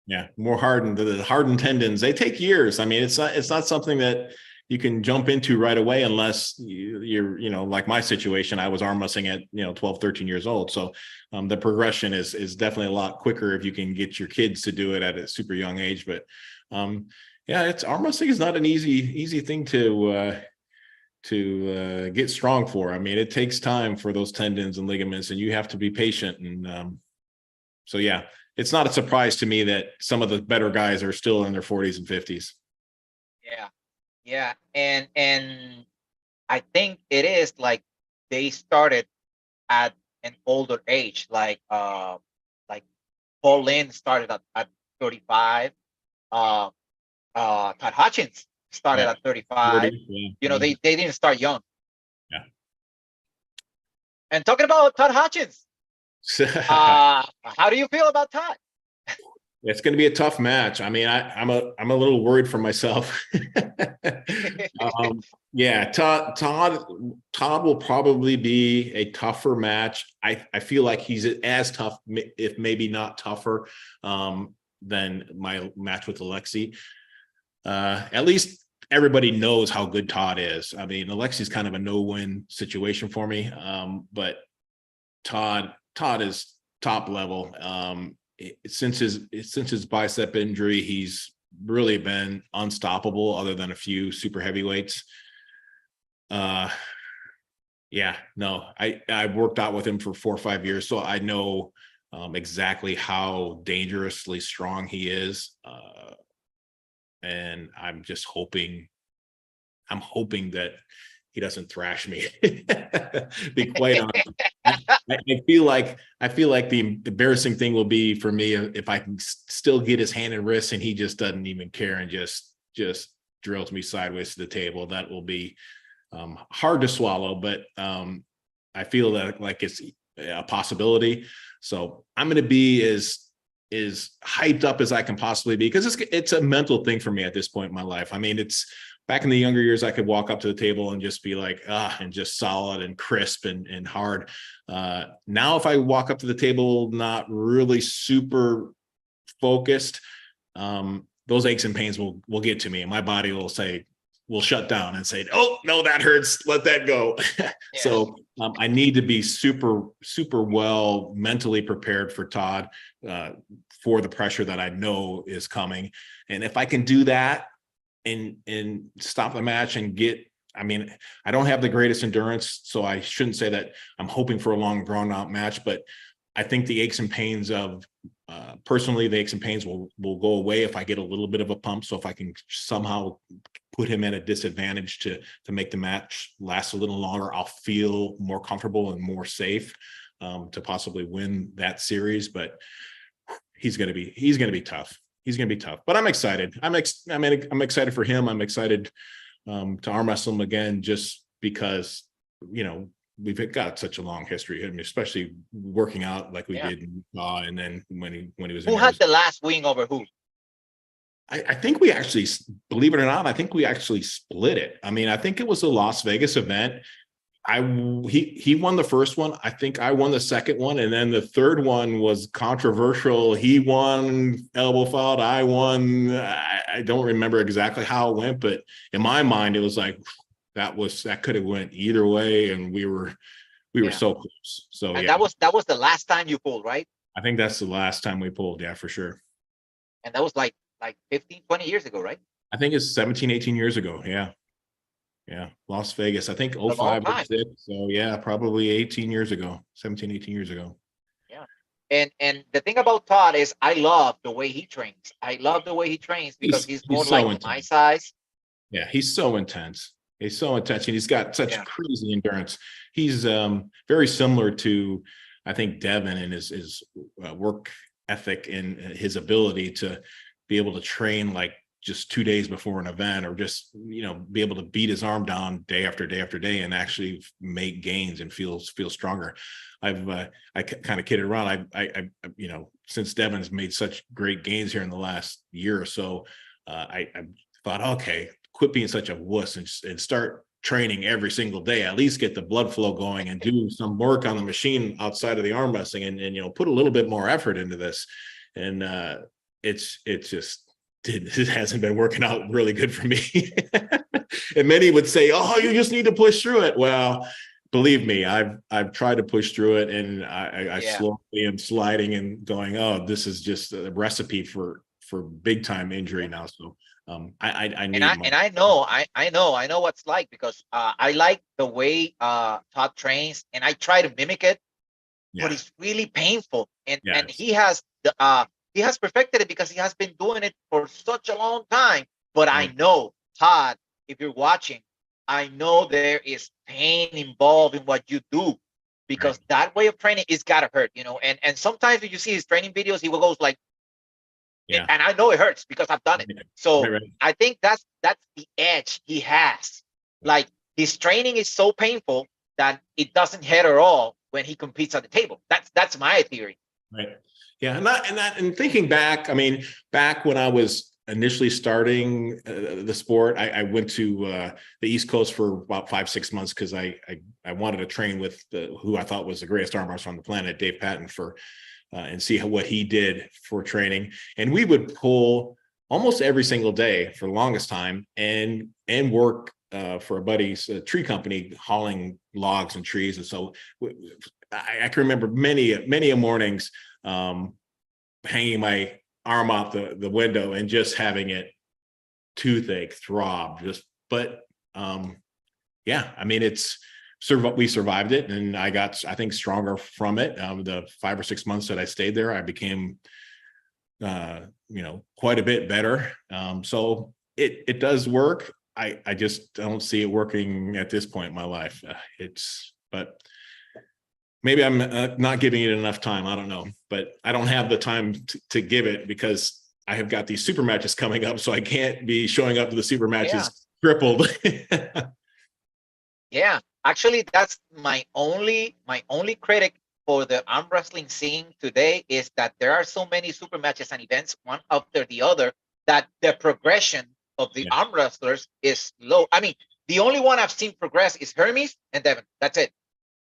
Yeah, more hardened. The hardened tendons, they take years. I mean, it's not something that you can jump into right away unless you're, like my situation. I was arm wrestling at 12, 13 years old. So the progression is definitely a lot quicker if you can get your kids to do it at a super young age. But yeah, it's arm wrestling is not an easy thing to get strong for. I mean, it takes time for those tendons and ligaments, and you have to be patient. And so yeah, it's not a surprise to me that some of the better guys are still in their 40s and 50s. Yeah, yeah, and I think it is like they started at an older age, like Paul Lynn started at 35. Uh, Todd Hutchins started Yeah, at 35. 40. Yeah, You know, yeah, they didn't start young. yeah. And talking about Todd Hutchins, how do you feel about Todd? It's going to be a tough match. I mean, I'm a little worried for myself. Yeah, Todd will probably be a tougher match. I feel like he's as tough, if maybe not tougher, than my match with Alexi. At least everybody knows how good Todd is. I mean, Alexi's kind of a no-win situation for me, but Todd is top level. Since his bicep injury, he's really been unstoppable other than a few super heavyweights. Yeah, no, I've worked out with him for 4 or 5 years, so I know exactly how dangerously strong he is. And I'm hoping that he doesn't thrash me. Be quite honest. I feel like the embarrassing thing will be for me if I can still get his hand and wrist and he just doesn't even care and just drills me sideways to the table. That will be hard to swallow, but I feel that like it's a possibility. So I'm going to be as hyped up as I can possibly be, because it's a mental thing for me at this point in my life. I mean, it's back in the younger years, I could walk up to the table and just be like, and just solid and crisp and hard. Now, if I walk up to the table, not really super focused, those aches and pains will get to me, and my body will shut down and say, oh no, that hurts, let that go. Yeah. So I need to be super well mentally prepared for Todd, for the pressure that I know is coming. And if I can do that and stop the match and I mean, I don't have the greatest endurance, so I shouldn't say that I'm hoping for a long drawn out match, but I think the aches and pains of personally, the aches and pains will go away if I get a little bit of a pump. So if I can somehow put him at a disadvantage to make the match last a little longer, I'll feel more comfortable and more safe to possibly win that series. But he's going to be tough. He's going to be tough, but I'm excited. I'm excited for him. I'm excited to arm wrestle him again, just because, we've got such a long history, I mean, especially working out like we did in Utah, and then when he was who had the last win over who? I think we actually, believe it or not, I think we actually split it. I mean, I think it was a Las Vegas event. He won the first one. I think I won the second one, and then the third one was controversial. He won elbow fouled. I won. I don't remember exactly how it went, but in my mind, it was like that could have went either way, and we were so close. So and yeah, that was the last time you pulled, right? I think that's the last time we pulled. Yeah, for sure. And that was like 15, 20 years ago, right? I think it's 17, 18 years ago. Yeah. Yeah, Las Vegas, I think A long 05 or time. 06. So yeah, probably 18 years ago, 17, 18 years ago. Yeah. And the thing about Todd is I love the way he trains. I love the way he trains because he's more so like my size. Yeah, he's so intense. He's so intense, and he's got such crazy endurance. He's very similar to, I think, Devin, and his work ethic and his ability to be able to train like just 2 days before an event, or just be able to beat his arm down day after day after day and actually make gains and feel stronger. I kind of kidded around. I since Devin's made such great gains here in the last year or so, I thought, okay, quit being such a wuss and start training every single day. At least get the blood flow going and do some work on the machine outside of the arm wrestling, and put a little bit more effort into this. And it hasn't been working out really good for me. And many would say, "Oh, you just need to push through it." Well, believe me, I've tried to push through it, and I Yeah. slowly am sliding and going, "Oh, this is just a recipe for big time injury now." So I And need more. I know what's like, because I like the way Todd trains, and I try to mimic it, but Yeah, it's really painful. And yes, he has perfected it because he has been doing it for such a long time. But I right, know, Todd, if you're watching, I know there is pain involved in what you do, right, because that way of training is gotta hurt, you know. And sometimes when you see his training videos, he will goes like, yeah, and I know it hurts because I've done it. right, So right. I think that's the edge he has. Like, his training is so painful that it doesn't hurt at all when he competes at the table. That's my theory. Right. Yeah, and thinking back, I mean, back when I was initially starting the sport, I went to the East Coast for about 5-6 months because I wanted to train with who I thought was the greatest arm wrestler on the planet, Dave Patton, for and see what he did for training. And we would pull almost every single day for the longest time, and work for a buddy's tree company hauling logs and trees. And so I can remember many a mornings hanging my arm out the window and just having it toothache throb. But yeah, I mean, we survived it, and I think stronger from it. The 5 or 6 months that I stayed there, I became quite a bit better. So it does work. I just don't see it working at this point in my life. But maybe I'm not giving it enough time. I don't know, but I don't have the time to give it because I have got these super matches coming up. So I can't be showing up to the super Yeah. matches crippled. Yeah. Actually, that's my only critic for the arm wrestling scene today, is that there are so many super matches and events one after the other, that the progression of the Yeah, arm wrestlers is low. I mean, the only one I've seen progress is Hermes and Devin. That's it.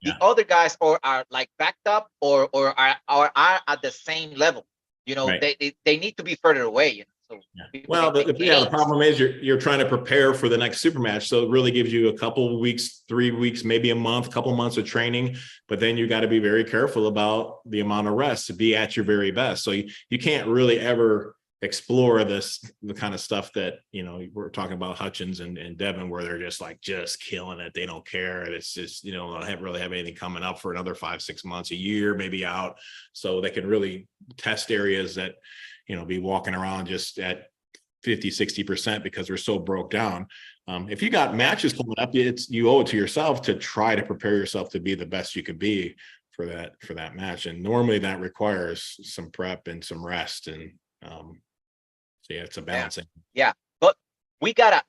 The yeah. other guys are like backed up, or are at the same level. You know, Right. they need to be further away. You know, so Yeah. people Well, can make the gains. problem is you're trying to prepare for the next super match, so it really gives you a couple of weeks, 3 weeks, maybe a month, couple months of training. But then you got to be very careful about the amount of rest to be at your very best. So you can't really ever explore the kind of stuff that we're talking about Hutchins and Devin, where they're just killing it. They don't care. It's just don't really have anything coming up for another 5-6 months, a year, maybe out, so they can really test areas that be walking around just at 50-60% because we're so broke down. If you got Yeah. matches coming up, you owe it to yourself to try to prepare yourself to be the best you could be for that match. And normally that requires some prep and some rest. And so yeah, it's a Yeah. balancing. Yeah. But we gotta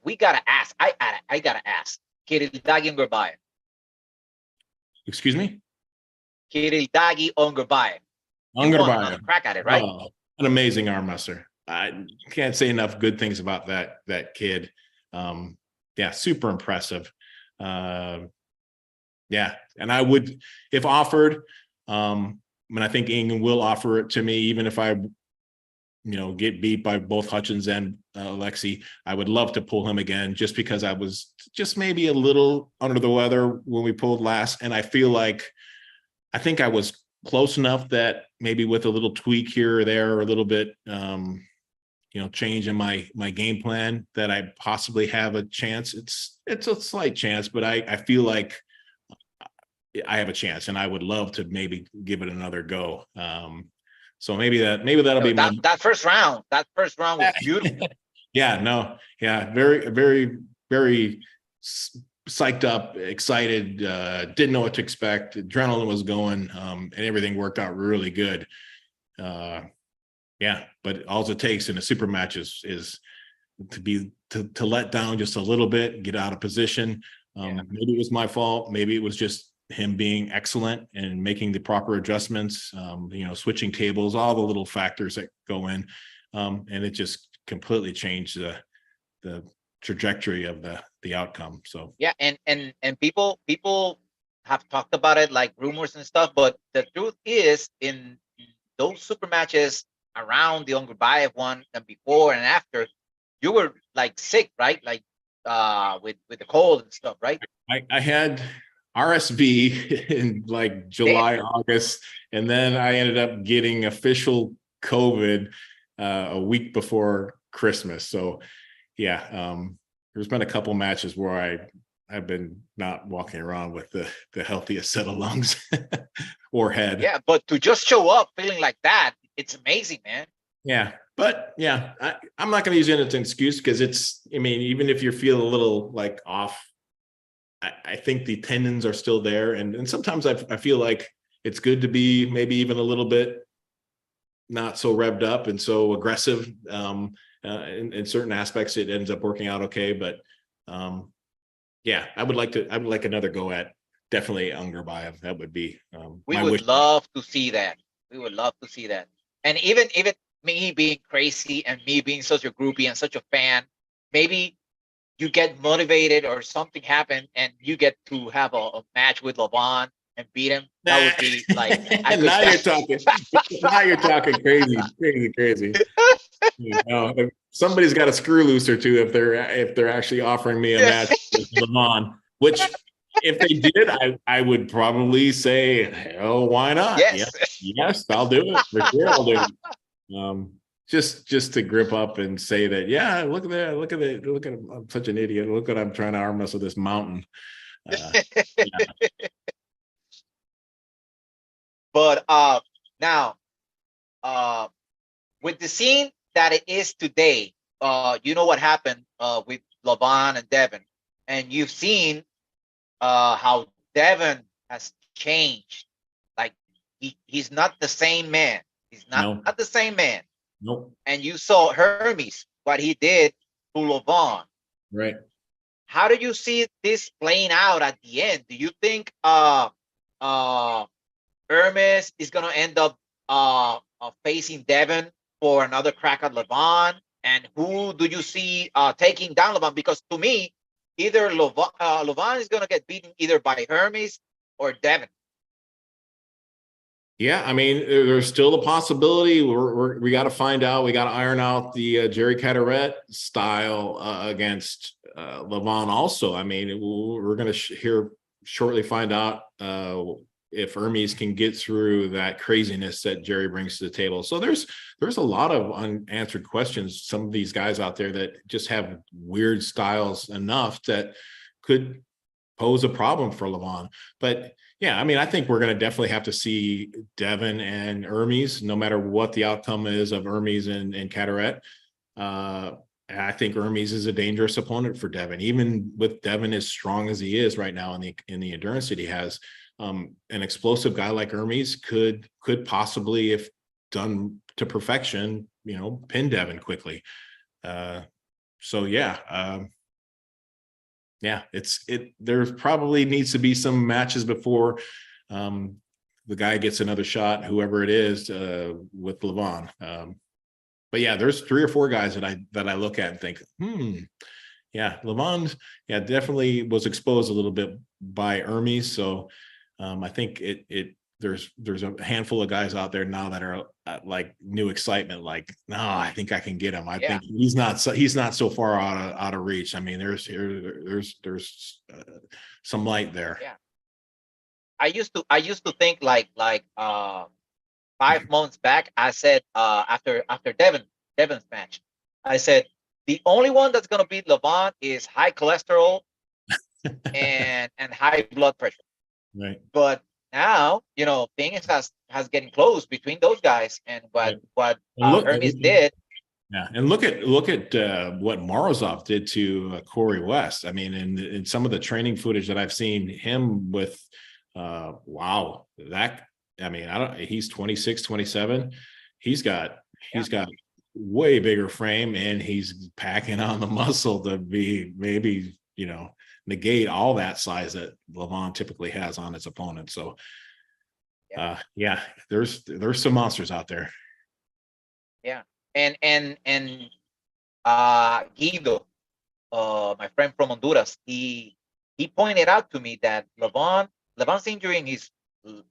ask. I gotta ask. Kirildagi Ungurbayev. Excuse me? Kirildagi Ungurbayev. You want Ungarbayev. another crack at it, right? Oh, an amazing arm wrestler. I can't say enough good things about that kid. Yeah, super impressive. Yeah, and I would, if offered, and I think England will offer it to me, even if I get beat by both Hutchins and Alexi, I would love to pull him again, just because I was just maybe a little under the weather when we pulled last, and I think I was close enough that maybe with a little tweak here or there, or a little bit change in my game plan, that I possibly have a chance. It's a slight chance, but I feel like I have a chance, and I would love to maybe give it another go. So maybe that'll No, be my that first round was beautiful. yeah, no, yeah, very, very, very psyched up, excited, didn't know what to expect. Adrenaline was going, and everything worked out really good. Yeah, but all it takes in a super match is to let down just a little bit, get out of position. Yeah. Maybe it was my fault. Maybe it was just him being excellent and making the proper adjustments, switching tables, all the little factors that go in. And it just completely changed the trajectory of the outcome. So Yeah, and people have talked about it like rumors and stuff, but the truth is, in those super matches, around the Ungurbayev one and before and after, you were like sick, right? Like with the cold and stuff, right? I had RSV in like Damn. July, August, and then I ended up getting official COVID a week before Christmas. So yeah, there's been a couple matches where I've been not walking around with the healthiest set of lungs or head. Yeah, but to just show up feeling like that, it's amazing, man. Yeah, but yeah, I'm not going to use it as an excuse because I mean, even if you feel a little like off, I think the tendons are still there. And sometimes I feel like it's good to be maybe even a little bit not so revved up and so aggressive. In certain aspects, it ends up working out okay. But yeah, I would like another go at definitely Ungurbayev. That would be We my would wish. love to see that. We would love to see that. And even me being crazy and me being such a groupie and such a fan, maybe you get motivated or something happened and you get to have a match with LeBron and beat him. That would be like I could Now you're talking. Now you're talking crazy. You know, somebody's got a screw loose or two if they're actually offering me a match with Levon, which if they did, I would probably say, hell, why not? Yes. Yes, I'll do it. For sure, I'll do it. Just to grip up and say that, yeah, look at I'm such an idiot. Look at I'm trying to arm wrestle this mountain. Yeah. But now with the scene that it is today, you know what happened with LeBron and Devin, and you've seen how Devin has changed. Like he's not the same man. He's No, not the same man. nope. And you saw Hermes, what he did to LeVon. Right. How do you see this playing out at the end? Do you think Hermes is gonna end up facing Devin for another crack at LeVon? And who do you see taking down LeVon? Because to me, either LeVon is gonna get beaten either by Hermes or Devin. Yeah, I mean, there's still the possibility. We got to find out. We got to iron out the Jerry Caderet style against Levon. Also, I mean, we're going to here shortly find out if Hermes can get through that craziness that Jerry brings to the table. So there's a lot of unanswered questions. Some of these guys out there that just have weird styles enough that could pose a problem for Levon. But yeah, I mean, I think we're going to definitely have to see Devin and Hermes, no matter what the outcome is of Hermes and Caderet. I think Hermes is a dangerous opponent for Devin, even with Devin as strong as he is right now in the endurance that he has. An explosive guy like Hermes could possibly, if done to perfection, pin Devin quickly. So yeah. Yeah, there probably needs to be some matches before the guy gets another shot, whoever it is, with Levon. But yeah, there's 3 or 4 guys that I look at and think, yeah, Levon, yeah, definitely was exposed a little bit by Hermes. So I think there's a handful of guys out there now that are like new excitement. Like, no, I think I can get him. I think he's not so far out of reach. I mean, there's some light there. Yeah, I used to think like 5 months back. I said after Devin's match, I said the only one that's gonna beat LeVon is high cholesterol and high blood pressure. Right. But now, things has getting close between those guys, and what Hermes did. Yeah, and look at what Morozov did to Corey West. I mean, in some of the training footage that I've seen him with, wow, that, I mean, he's 26, 27. He's got way bigger frame, and he's packing on the muscle to be maybe, negate all that size that Levon typically has on its opponent. So yeah, there's some monsters out there. Yeah. And Guido, my friend from Honduras, he pointed out to me that Levon's injury in his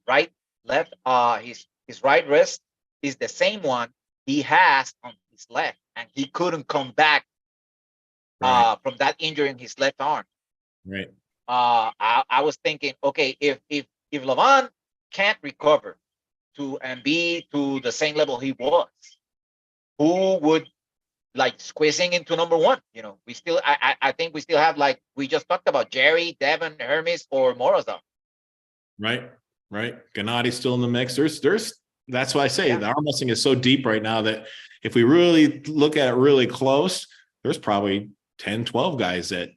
right wrist is the same one he has on his left, and he couldn't come back Right. from that injury in his left arm. Right. I was thinking, okay, if Levon can't recover to and be to the same level he was, who would like squeezing into number one? You know, we still, I think we still have, like we just talked about, Jerry, Devin, Hermes, or Morozov. Right. Right. Gennadi's still in the mix. That's why I say Yeah. the arm wrestling is so deep right now that if we really look at it really close, there's probably 10, 12 guys that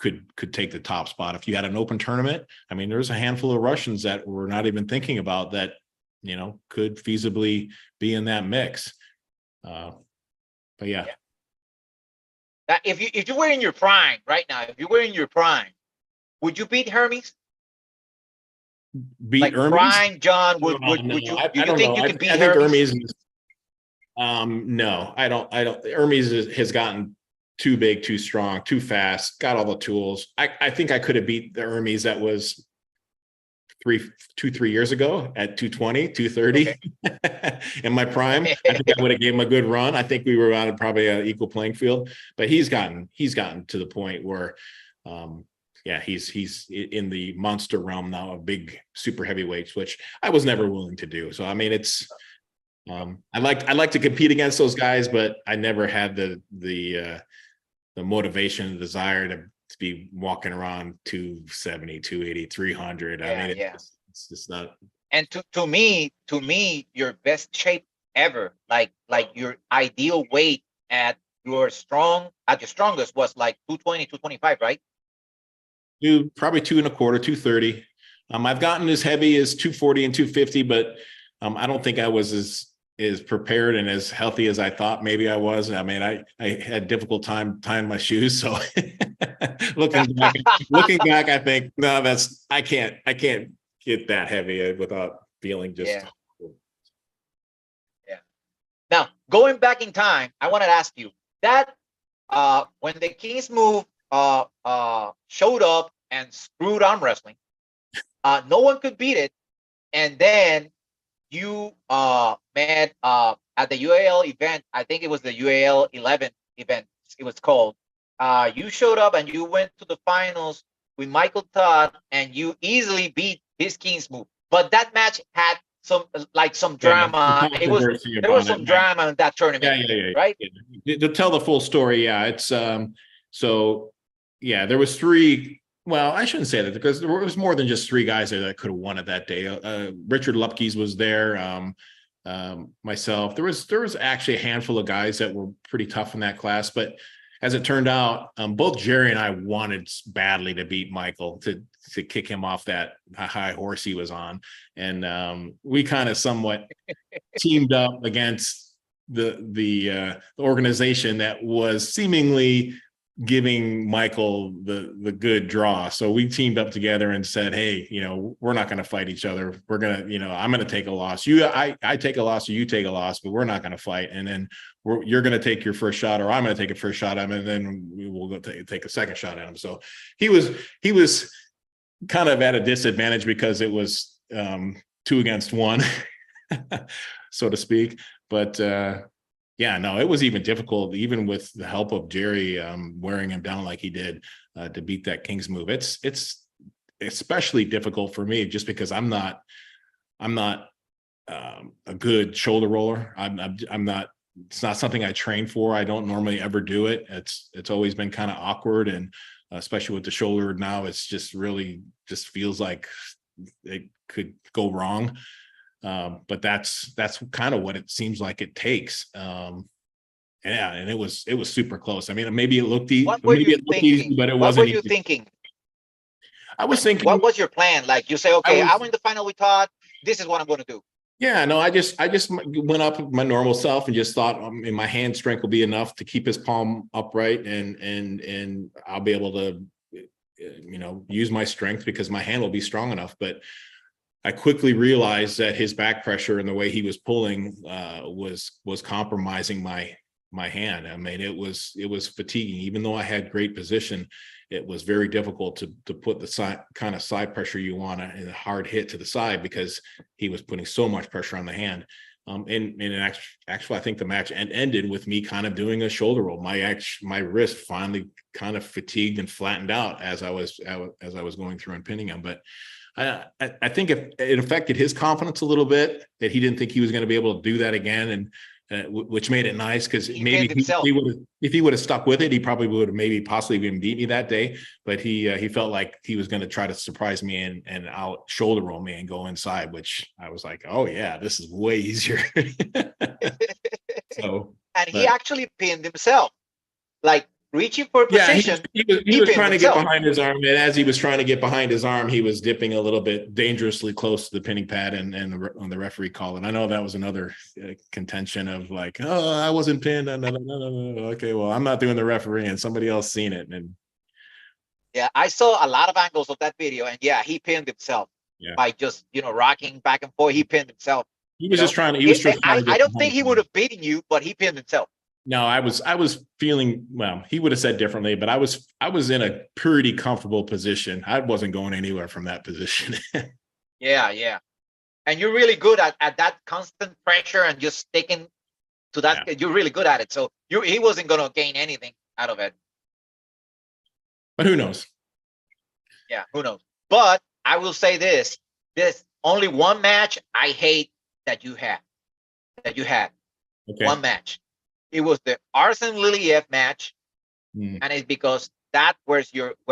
could take the top spot. If you had an open tournament, I mean, there's a handful of Russians that we're not even thinking about that, you know, could feasibly be in that mix. But yeah. That if you were in your prime right now, if you were in your prime, would you beat Hermes? Beat Like Hermes? prime John, No, would you? I Do you don't think know. you I could beat think Hermes? Hermes no, I don't. Hermes has gotten too big, too strong, too fast, got all the tools. I think I could have beat the Hermes that was 3 years ago at 220, 230 Okay. in my prime. I think I would have gave him a good run. I think we were on probably an equal playing field, but he's gotten to the point where, yeah, he's in the monster realm now of big super heavyweights, which I was never willing to do. So, I mean, it's, I like to compete against those guys, but I never had the motivation, the desire to be walking around 270, 280, 300. I mean, Yeah. it's just not. And to me, your best shape ever, like your ideal weight at your strongest was like 220, 225, right? Probably 2.25, 230. I've gotten as heavy as 240 and 250, but I don't think I was as prepared and as healthy as I thought maybe I was. I mean, I had a difficult time tying my shoes. So looking back, I think, no, I can't get that heavy without feeling just. Yeah. Yeah. Now, going back in time, I want to ask you that when the Kings move showed up and screwed arm wrestling, no one could beat it. And then you met at the UAL event. I think it was the UAL 11 event. It was called. You showed up and you went to the finals with Michael Todd, and you easily beat his Kings move. But that match had some drama. There was some drama in that tournament, right? Yeah. To tell the full story, yeah, it's so yeah, there was three. Well, I shouldn't say that because there was more than just three guys there that could have won it that day. Richard Lupke's was there. Myself, there was actually a handful of guys that were pretty tough in that class, but as it turned out, both Jerry and I wanted badly to beat Michael, to kick him off that high horse he was on, and we kind of somewhat teamed up against the organization that was seemingly giving Michael the good draw. So we teamed up together and said, hey, you know, we're not going to fight each other. We're going to, you know, I'm going to take a loss. I take a loss, or you take a loss, but we're not going to fight. And then you're going to take your first shot, or I'm going to take a first shot at him, and then we will go take a second shot at him. So he was kind of at a disadvantage because it was 2 against 1, so to speak. But yeah, no, it was even difficult, even with the help of Jerry wearing him down like he did, to beat that Kings move. It's especially difficult for me just because I'm not a good shoulder roller. I'm not. It's not something I train for. I don't normally ever do it. It's always been kind of awkward, and especially with the shoulder now, it's just really just feels like it could go wrong. But that's kind of what it seems like it takes. Yeah, and it was super close. I mean, maybe it looked easy, What were you thinking? but it What were wasn't you easy. thinking? I was thinking, what was your plan? Like you say, okay, I'm in the final with Todd. This is what I'm going to do. Yeah, no, I just went up my normal self and just thought my hand strength will be enough to keep his palm upright, and I'll be able to, you know, use my strength because my hand will be strong enough. But I quickly realized that his back pressure and the way he was pulling was compromising my hand. I mean, it was fatiguing. Even though I had great position, it was very difficult to put the kind of side pressure you want and a hard hit to the side because he was putting so much pressure on the hand. Actually, I think the match ended with me kind of doing a shoulder roll. My wrist finally kind of fatigued and flattened out as I was going through and pinning him. But I think it affected his confidence a little bit, that he didn't think he was going to be able to do that again, and which made it nice, because maybe he would, if he would have stuck with it, he probably would have maybe possibly even beat me that day. But he felt like he was going to try to surprise me and out shoulder roll me and go inside, which I was like, oh yeah, this is way easier. So, and he actually pinned himself, like reaching for a position. He was trying to get behind his arm, and as he was trying to get behind his arm, he was dipping a little bit dangerously close to the pinning pad, and on the referee call. And I know that was another contention of like, oh, I wasn't pinned. No. Okay, well, I'm not doing the referee, and somebody else seen it. And yeah, I saw a lot of angles of that video, and yeah, he pinned himself by just rocking back and forth. He pinned himself. He was just trying to. I don't think he would have beaten you, but he pinned himself. No, I was feeling, well, he would have said differently, but I was in a pretty comfortable position. I wasn't going anywhere from that position. Yeah. And you're really good at that constant pressure and just sticking to that. Yeah. You're really good at it. So he wasn't going to gain anything out of it. But who knows? Yeah, who knows? But I will say this only one match I hate that you had. Okay. One match. It was the Arsen Liliev match, and it's because that where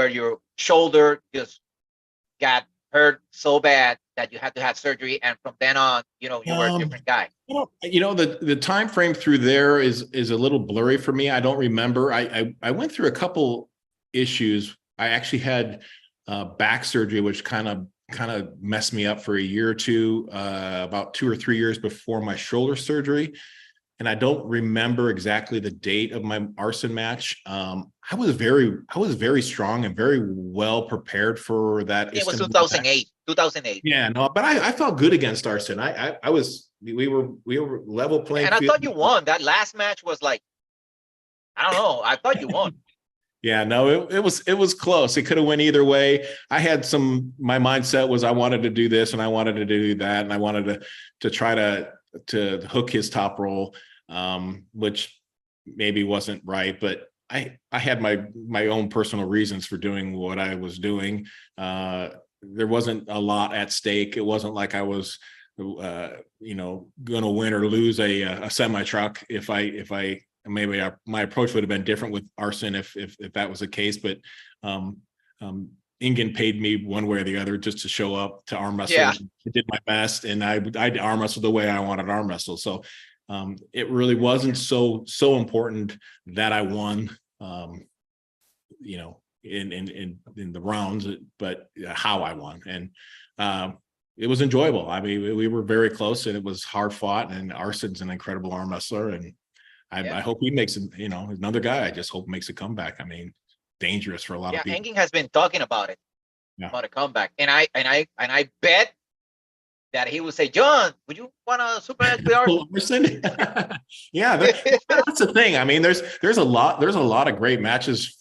your shoulder just got hurt so bad that you had to have surgery, and from then on, you were a different guy. The time frame through there is a little blurry for me. I don't remember. I went through a couple issues. I actually had back surgery, which kind of messed me up for a year or two, about 2 or 3 years before my shoulder surgery. And I don't remember exactly the date of my Arsen match. I was very strong and very well prepared for that. It was 2008. 2008. Yeah, no, but I felt good against Arsen. We were level playing. And I thought you won. That last match was like, I don't know. I thought you won. Yeah, no, it was close. It could have went either way. I had my mindset was I wanted to do this and I wanted to do that, and I wanted to try to hook his top roll, which maybe wasn't right, but I had my own personal reasons for doing what I was doing. There wasn't a lot at stake. It wasn't like I was, going to win or lose a semi truck. If I maybe my approach would have been different with Arsen if that was the case, but Ingen paid me one way or the other just to show up to arm wrestle. Yeah. I did my best, and I arm wrestled the way I wanted to arm wrestle. So it really wasn't so important that I won, in the rounds, but how I won. And it was enjoyable. I mean, we were very close, and it was hard fought, and Arsen's an incredible arm wrestler. And I hope he makes another guy. I just hope makes a comeback. I mean, dangerous for a lot of people. Ingen has been talking about it, about a comeback, and I bet that he would say, John, would you want to super match with Arsen? Yeah, that's the thing. I mean, there's a lot of great matches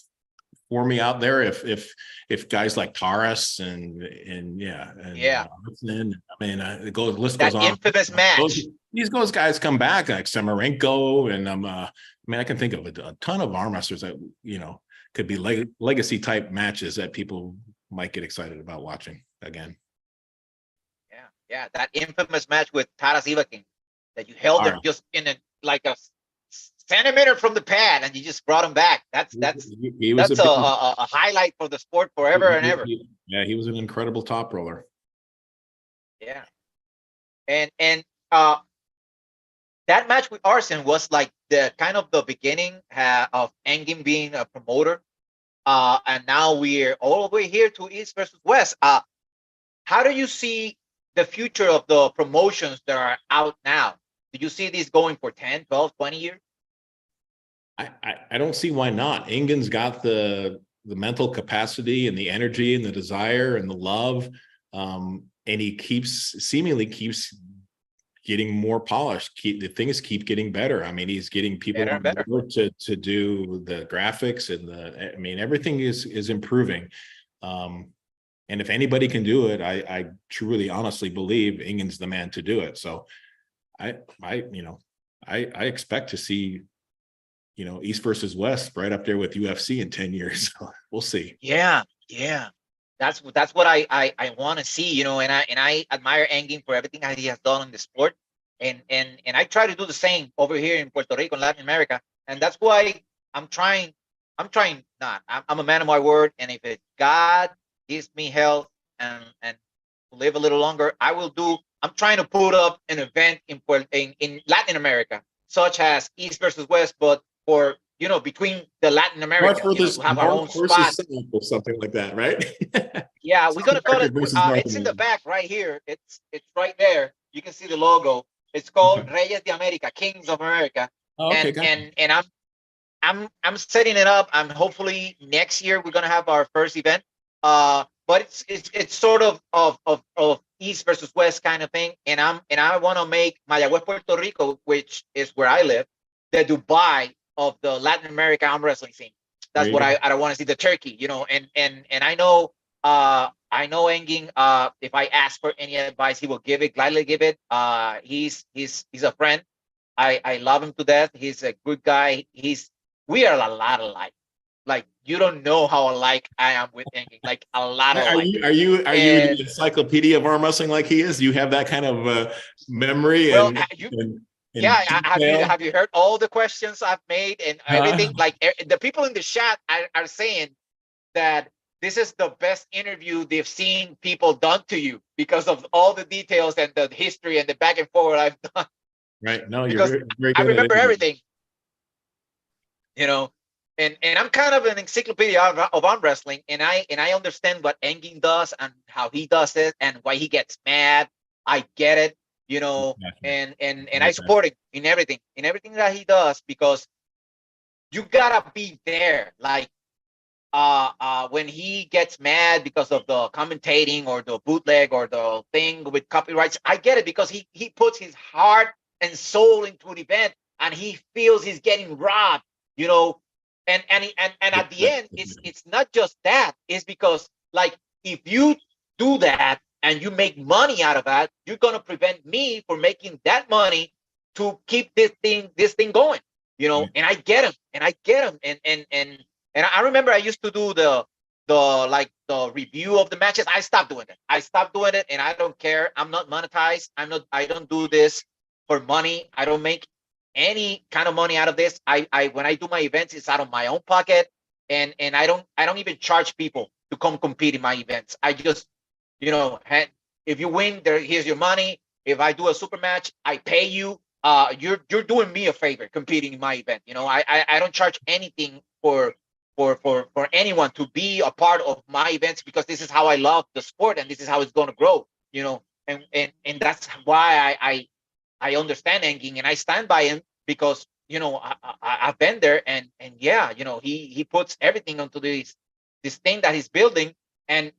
for me out there. If guys like Taras and Arsen, I mean, the list goes on. That infamous match. Those guys come back, like Samarenko, and I can think of a ton of arm wrestlers that could be legacy type matches that people might get excited about watching again. Yeah, that infamous match with Taras Ivakin that you held him just in a centimeter from the pad, and you just brought him back. That's a highlight for the sport forever and ever. He was an incredible top roller. Yeah, and that match with Arsen was like the kind of the beginning of Engin being a promoter, and now we're all the way here to East versus West. How do you see the future of the promotions that are out now? Do you see these going for 10, 12, 20 years? I don't see why not. Ingen's got the mental capacity and the energy and the desire and the love, and he seemingly keeps getting more polished. Things keep getting better. I mean, he's getting people on board to do the graphics and everything is improving. And if anybody can do it, I truly, honestly believe Ingen's the man to do it. So I expect to see, East versus West right up there with UFC in 10 years. We'll see. Yeah, yeah. That's what I want to see, and I admire Engin for everything that he has done in the sport, and I try to do the same over here in Puerto Rico and Latin America, and that's why I'm trying. Not. I'm a man of my word, and if God gives me health and live a little longer, I will do. I'm trying to put up an event in Latin America, such as East versus West, but for between the Latin America, to have our own North spot. versus South or something like that, right? Yeah, we're gonna call it. Versus North It's in the America. back right here. It's right there. You can see the logo. It's called Okay. Reyes de America, Kings of America, Oh, okay, and gotcha. and I'm setting it up. And hopefully next year we're gonna have our first event. But it's sort of East versus West kind of thing. And I want to make Mayagüez, Puerto Rico, which is where I live, the Dubai of the Latin America arm wrestling scene. There That's you what go. I don't want to see, the Turkey, and I know Engin, if I ask for any advice, he will give it, gladly give it. He's a friend. I love him to death. He's a good guy. We are a lot alike. Like, you don't know how alike I am with Engin. Like, a lot Are alike. you are you are you And the encyclopedia of arm wrestling like he is? Do you have that kind of memory well, and detail? have you heard all the questions I've made and everything? Like, the people in the chat are saying that this is the best interview they've seen people done to you because of all the details and the history and the back and forward I've done. Right. No, you're Because very, very I good at remember it. everything, you know. And I'm kind of an encyclopedia of arm wrestling, and I understand what Engin does and how he does it and why he gets mad. I get it, Gotcha. and I Like that. support him in everything that he does, because you gotta be there. Like, when he gets mad because of the commentating or the bootleg or the thing with copyrights, I get it, because he puts his heart and soul into an event, and he feels he's getting robbed, you know. And Yeah, at the end, it's not just that. It's because, like, if you do that and you make money out of that, you're gonna prevent me from making that money to keep this thing going, right. And I get him, and I remember I used to do the review of the matches. I stopped doing it. And I don't care. I'm not monetized. I don't do this for money. I don't make any kind of money out of this. I when I do my events, it's out of my own pocket, and I don't even charge people to come compete in my events. I just, if you win, here's your money. If I do a super match, I pay you. You're doing me a favor competing in my event. I don't charge anything for anyone to be a part of my events, because this is how I love the sport, and this is how it's going to grow. And that's why I understand Engin, and I stand by him, because I've been there, and yeah, he puts everything onto this thing that he's building, and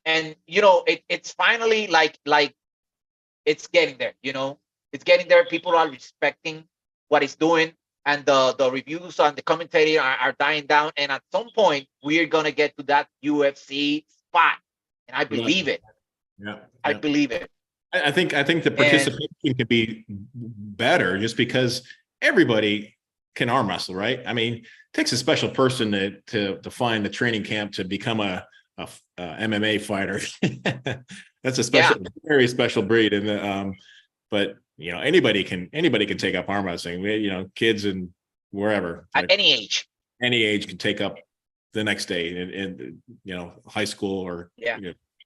it's finally like it's getting there. It's getting there. People are respecting what he's doing, and the reviews and the commentary are dying down, and at some point we're gonna get to that UFC spot, and I Yeah. believe it. Yeah. I Yeah. believe it. I think the And participation could be better, just because everybody can arm wrestle, right? I mean, it takes a special person to find the training camp to become a MMA fighter. That's a yeah, very special breed. And but anybody can take up arm wrestling. Kids and wherever, at any age can take up the next day in high school or yeah.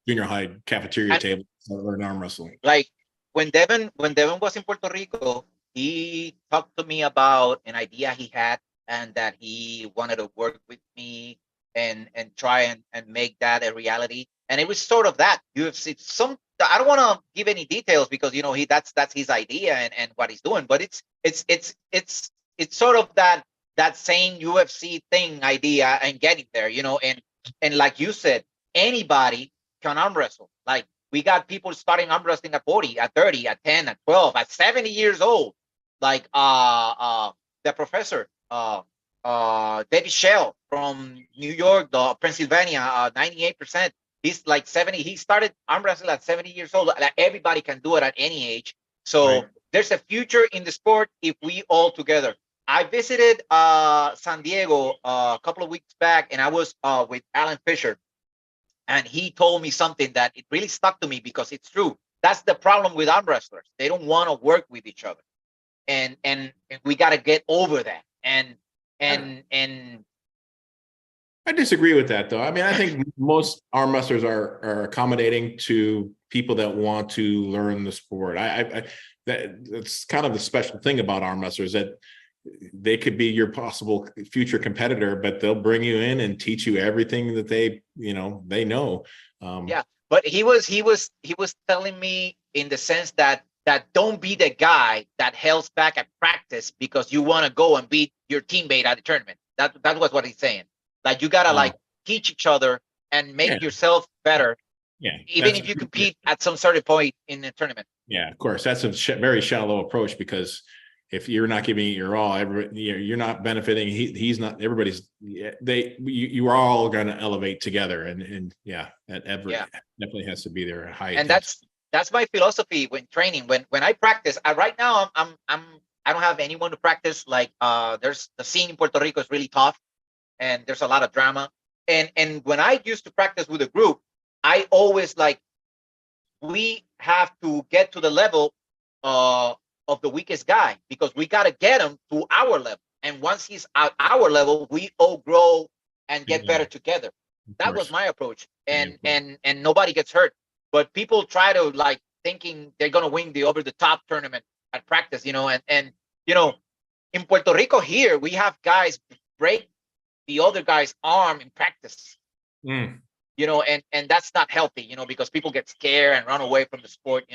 junior high cafeteria And table or an arm wrestling. like, when Devin was in Puerto Rico, he talked to me about an idea he had, and that he wanted to work with me and try and make that a reality. And it was sort of that UFC. I don't want to give any details, because that's his idea and what he's doing. But it's sort of that same UFC thing idea, and getting there. And like you said, anybody can arm wrestle. Like, we got people starting arm wrestling at 40, at 30, at 10, at 12, at 70 years old. Like, the professor, David Shell from New York, Pennsylvania, 98%. He's like 70. He started arm wrestling at 70 years old. Like, everybody can do it at any age. Right. So there's a future in the sport if we all together. I visited San Diego a couple of weeks back, and I was with Alan Fisher, and he told me something that it really stuck to me because it's true. That's the problem with arm wrestlers. They don't want to work with each other, and we got to get over that. And I disagree with that, though. I mean, I think most arm wrestlers are accommodating to people that want to learn the sport. That's kind of the special thing about arm wrestlers, that they could be your possible future competitor, but they'll bring you in and teach you everything that they know. Yeah, but he was telling me in the sense that don't be the guy that held back at practice because you want to go and beat your teammate at the tournament. That was what he's saying. Like, you gotta like teach each other and make yourself better. Yeah, even if you compete at some certain point in the tournament. Yeah, of course, that's a very shallow approach, because if you're not giving it your all, you're not benefiting. He's not. Everybody's. You are all going to elevate together, and yeah, that definitely has to be there. High. And that's my philosophy when training. When I practice, right now I don't have anyone to practice. Like, there's the scene in Puerto Rico is really tough, and there's a lot of drama. And when I used to practice with a group, I always like, we have to get to the level of the weakest guy, because we got to get him to our level. And once he's at our level, we all grow and get better together. That was my approach. And nobody gets hurt. But people try to, like, thinking they're going to win the over the top tournament at practice, and in Puerto Rico here, we have guys break the other guy's arm in practice. And that's not healthy, because people get scared and run away from the sport.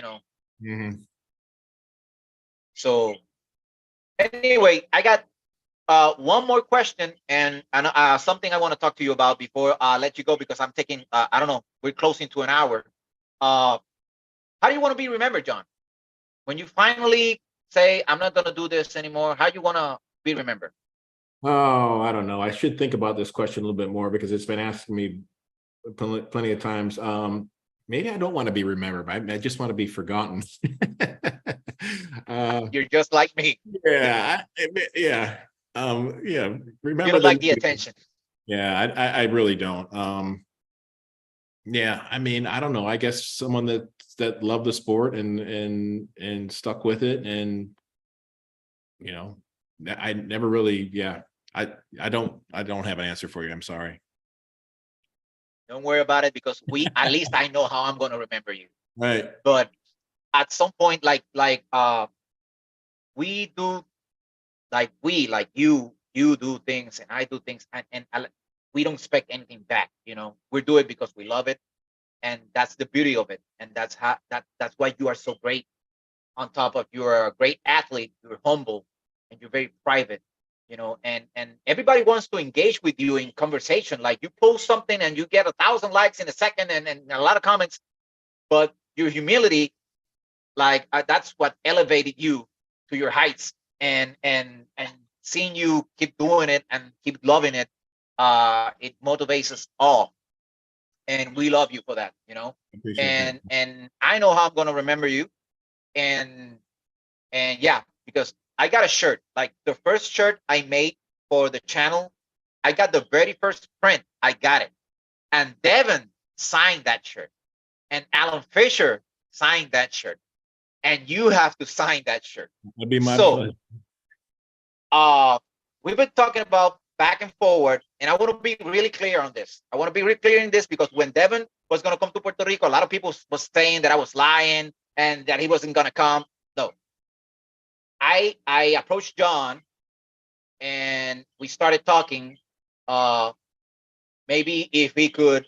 So anyway, I got one more question, and something I want to talk to you about before I let you go, because I'm taking, I don't know, we're closing to an hour. How do you want to be remembered, John? When you finally say, I'm not going to do this anymore, how do you want to be remembered? Oh, I don't know. I should think about this question a little bit more, because it's been asking me plenty of times. Maybe I don't want to be remembered. I just want to be forgotten. You're just like me. Yeah. Remember, you don't like the attention. Yeah, I really don't. Yeah, I mean, I don't know. I guess someone that loved the sport and stuck with it, and I never really. Yeah, I don't have an answer for you. I'm sorry. Don't worry about it, because at least I know how I'm going to remember you. Right. But at some point, like we do, like you do things and I do things, and we don't expect anything back. We do it because we love it, and that's the beauty of it. And that's why you are so great. On top of, you're a great athlete, you're humble, and you're very private. And everybody wants to engage with you in conversation. Like, you post something and you get 1,000 likes in a second, and a lot of comments, but your humility, like, that's what elevated you to your heights. And seeing you keep doing it and keep loving it, it motivates us all, and we love you for that. And I know how I'm going to remember you. And yeah, because I got a shirt, like the first shirt I made for the channel. I got the very first print. I got it. And Devin signed that shirt. And Alan Fisher signed that shirt. And you have to sign that shirt. That'd be my pleasure. We've been talking about back and forward, and I want to be really clear on this. I want to be really clear in this, because when Devin was going to come to Puerto Rico, a lot of people was saying that I was lying and that he wasn't going to come. No. I approached John, and we started talking. Maybe if we could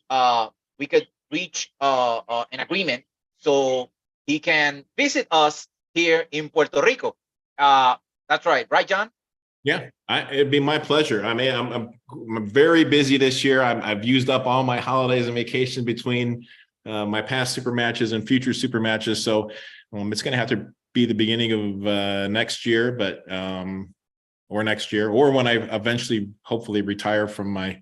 reach an agreement so he can visit us here in Puerto Rico. That's right, John? Yeah, it'd be my pleasure. I mean, I'm very busy this year. I've used up all my holidays and vacation between my past super matches and future super matches. So it's going to have to be the beginning of next year, or next year, or when I eventually, hopefully, retire from my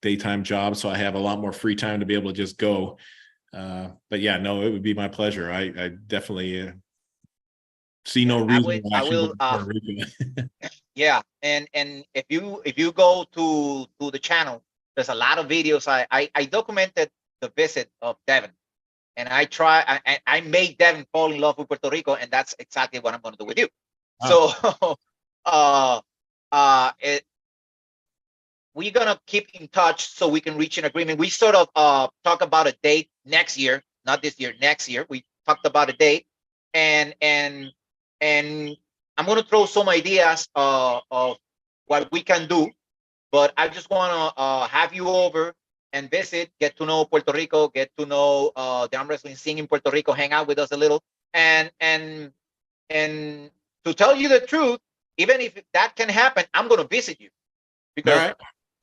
daytime job, so I have a lot more free time to be able to just go. But yeah, no, it would be my pleasure. I definitely see no I reason will. why I I should go will. to Puerto Rico. Yeah, and if you go to the channel, there's a lot of videos. I documented the visit of Devin, and I made Devin fall in love with Puerto Rico, and that's exactly what I'm going to do with you. Oh, So, uh, it, we're gonna keep in touch so we can reach an agreement. We sort of talk about a date next year, not this year, next year. We talked about a date, and I'm gonna throw some ideas of what we can do. But I just wanna have you over and visit, get to know Puerto Rico, get to know the arm wrestling scene in Puerto Rico, hang out with us a little, and and and to tell you the truth, even if that can happen, I'm gonna visit you all because right.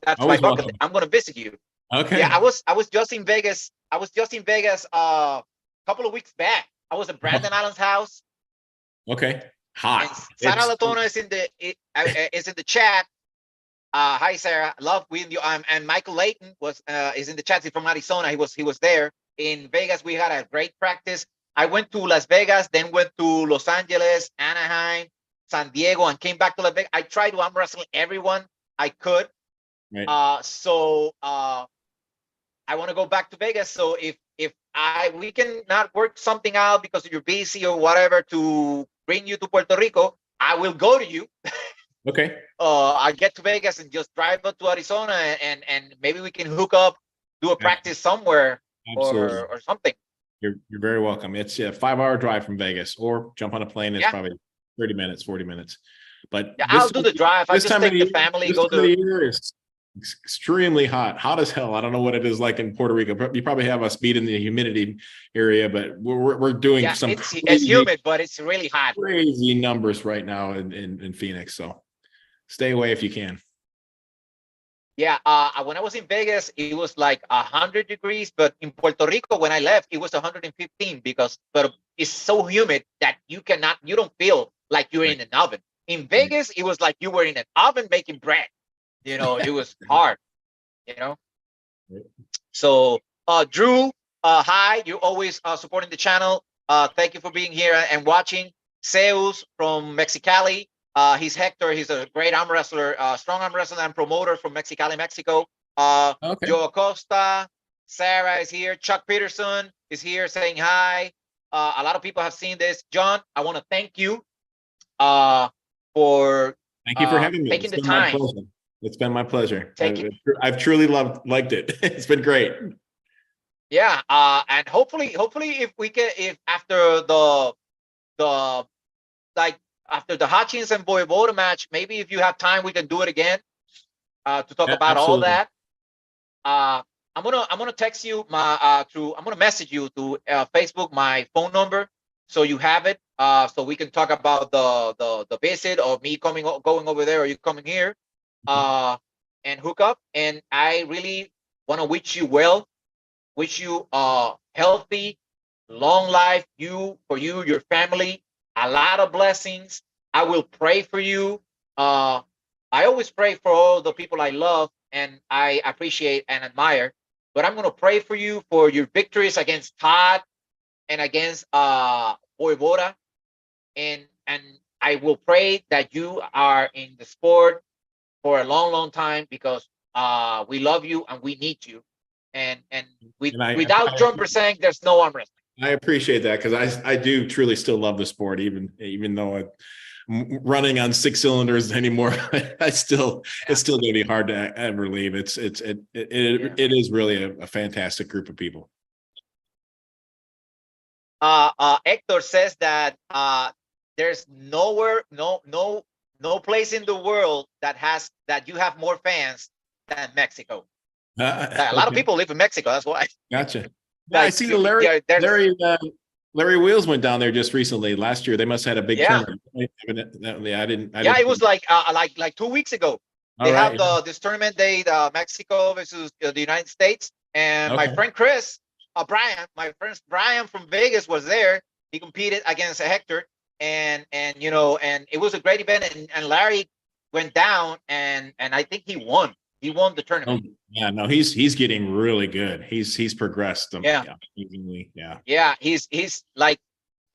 that's my Always bucket welcome. list. I'm gonna visit you. Yeah, Okay. I was just in Vegas. I was just in Vegas a couple of weeks back. I was at Brandon Allen's house, Okay. and Hot. Sarah It's Latona is in the chat. Hi Sarah, love with you. And Michael Layton is in the chat. He's from Arizona. He was there in Vegas. We had a great practice. I went to Las Vegas, then went to Los Angeles, Anaheim, San Diego, and came back to Las Vegas. I tried to arm wrestle everyone I could. right. I want to go back to Vegas. So if we can not work something out because you're busy or whatever to bring you to Puerto Rico, I will go to you. Okay. I get to Vegas and just drive up to Arizona and maybe we can hook up, do a practice somewhere Absolutely. or something. You're very welcome. It's a 5-hour drive from Vegas, or jump on a plane. It's Yeah. probably 30 minutes, 40 minutes. But Yeah, I'll do the drive. I this just time of take the year, family, this go time of to. year is extremely hot, hot as hell. I don't know what it is like in Puerto Rico. You probably have us beat in the humidity area, but we're doing Yeah, some it's humid, but it's really hot. crazy numbers right now in Phoenix. So stay away if you can. Yeah, when I was in Vegas, it was like 100 degrees, but in Puerto Rico, when I left, it was 115 but it's so humid that you don't feel like you're Right. in an oven. In Right. Vegas, it was like you were in an oven making bread. It was hard, you know? Right. So, Drew, hi, you're always supporting the channel. Thank you for being here and watching. Zeus from Mexicali. He's Hector. He's a great arm wrestler, strong arm wrestler and promoter from Mexicali, Mexico. Okay. Joe Acosta. Sarah is here. Chuck Peterson is here saying hi. A lot of people have seen this. John, I want to thank you for Thank you for having me. taking It's the been my time. pleasure. It's been my pleasure. Taking I've truly liked it. It's been great. Yeah, and hopefully, if after the like after the Hutchins and Voivoda match, maybe if you have time, we can do it again to talk about all Absolutely. that. I'm gonna text you I'm gonna message you to Facebook my phone number so you have it so we can talk about the visit or me going over there or you coming here and hook up. And I really want to wish you well. Wish you healthy, long life, your family, a lot of blessings. I will pray for you. I always pray for all the people I love and I appreciate and admire. But I'm gonna pray for you for your victories against Todd and against Voivoda. And I will pray that you are in the sport for a long, long time because we love you and we need you. And without John Brzenk, there's no arm wrestling. I appreciate that because I do truly still love the sport, even though I'm running on 6 cylinders anymore. It's still going to be hard to ever leave. It is really a fantastic group of people. Hector says that there's no place in the world that you have more fans than Mexico. A lot of people live in Mexico. That's why. Gotcha. Like, I see Larry Wheels went down there just recently. Last year, they must have had a big tournament. I didn't. It was like 2 weeks ago. They have this tournament day, Mexico versus the United States, and my friend Chris, my friend Brian from Vegas was there. He competed against Hector, and it was a great event. And Larry went down, and I think he won. He won the tournament. Yeah, no, he's getting really good. He's progressed. Yeah. Evenly, yeah. Yeah, he's like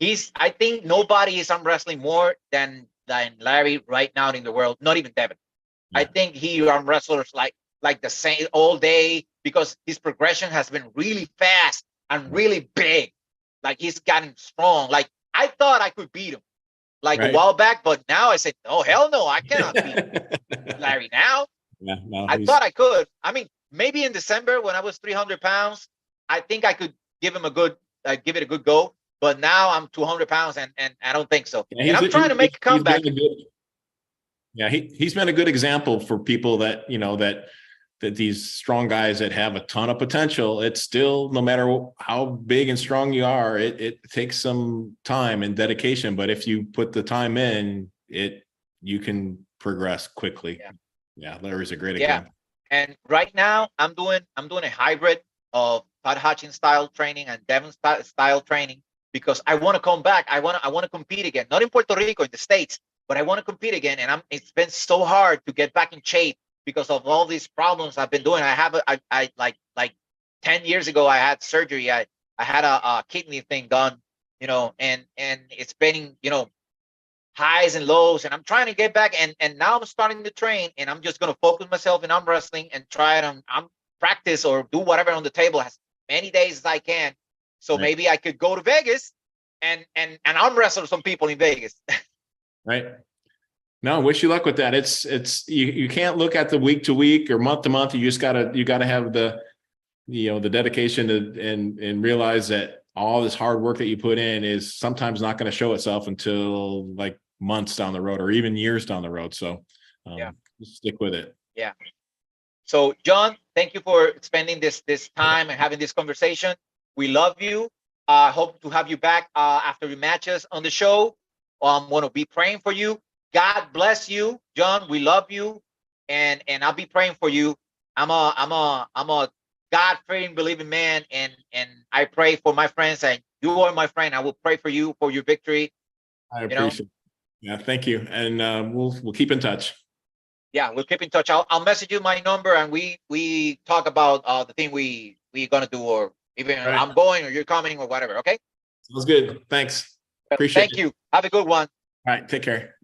I think nobody is arm wrestling more than Larry right now in the world. Not even Devin. I Yeah. think he arm wrestlers like the same all day, because his progression has been really fast and really big. Like he's gotten strong. Like I thought I could beat him like a Right. while back, but now I said, oh hell no, I cannot beat Larry now. Yeah, no, I thought I could. I mean, maybe in December when I was 300 pounds, I think I could give him a good, give it a good go. But now I'm 200 pounds, and I don't think so. yeah, And I'm trying to make a he's been comeback. a good, yeah, he's been a good example for people that, you know, that these strong guys that have a ton of potential, it's still, no matter how big and strong you are, it takes some time and dedication. But if you put the time in, you can progress quickly. Yeah. Yeah, Larry's a great Yeah. example. And right now I'm doing a hybrid of Todd Hutchins style training and Devon style training, because I want to come back. I want to compete again, not in Puerto Rico, in the States, but I want to compete again. And it's been so hard to get back in shape because of all these problems I've been doing. I like 10 years ago I had surgery. I had a kidney thing done, and it's been, highs and lows, and I'm trying to get back, and now I'm starting to train, and I'm just going to focus myself in arm wrestling and try it on practice or do whatever on the table as many days as I can. So Right. maybe I could go to Vegas and arm wrestle some people in Vegas. Right. No, wish you luck with that. It's you can't look at the week to week or month to month. You gotta have the, the dedication to and realize that all this hard work that you put in is sometimes not going to show itself until like months down the road or even years down the road. So Yeah. just stick with it. Yeah. So John, thank you for spending this time and having this conversation. We love you. Hope to have you back after your matches on the show. I'm going to be praying for you. God bless you, John. We love you, and I'll be praying for you. I'm a God-fearing, believing man, and I pray for my friends. And you are my friend. I will pray for you for your victory. I appreciate it. Yeah, thank you, and we'll keep in touch. Yeah, we'll keep in touch. I'll message you my number, and we talk about the thing we're gonna do, or even Right. I'm going or you're coming or whatever. Okay. Sounds good. Thanks. Appreciate it. Thank you. Have a good one. All right. Take care.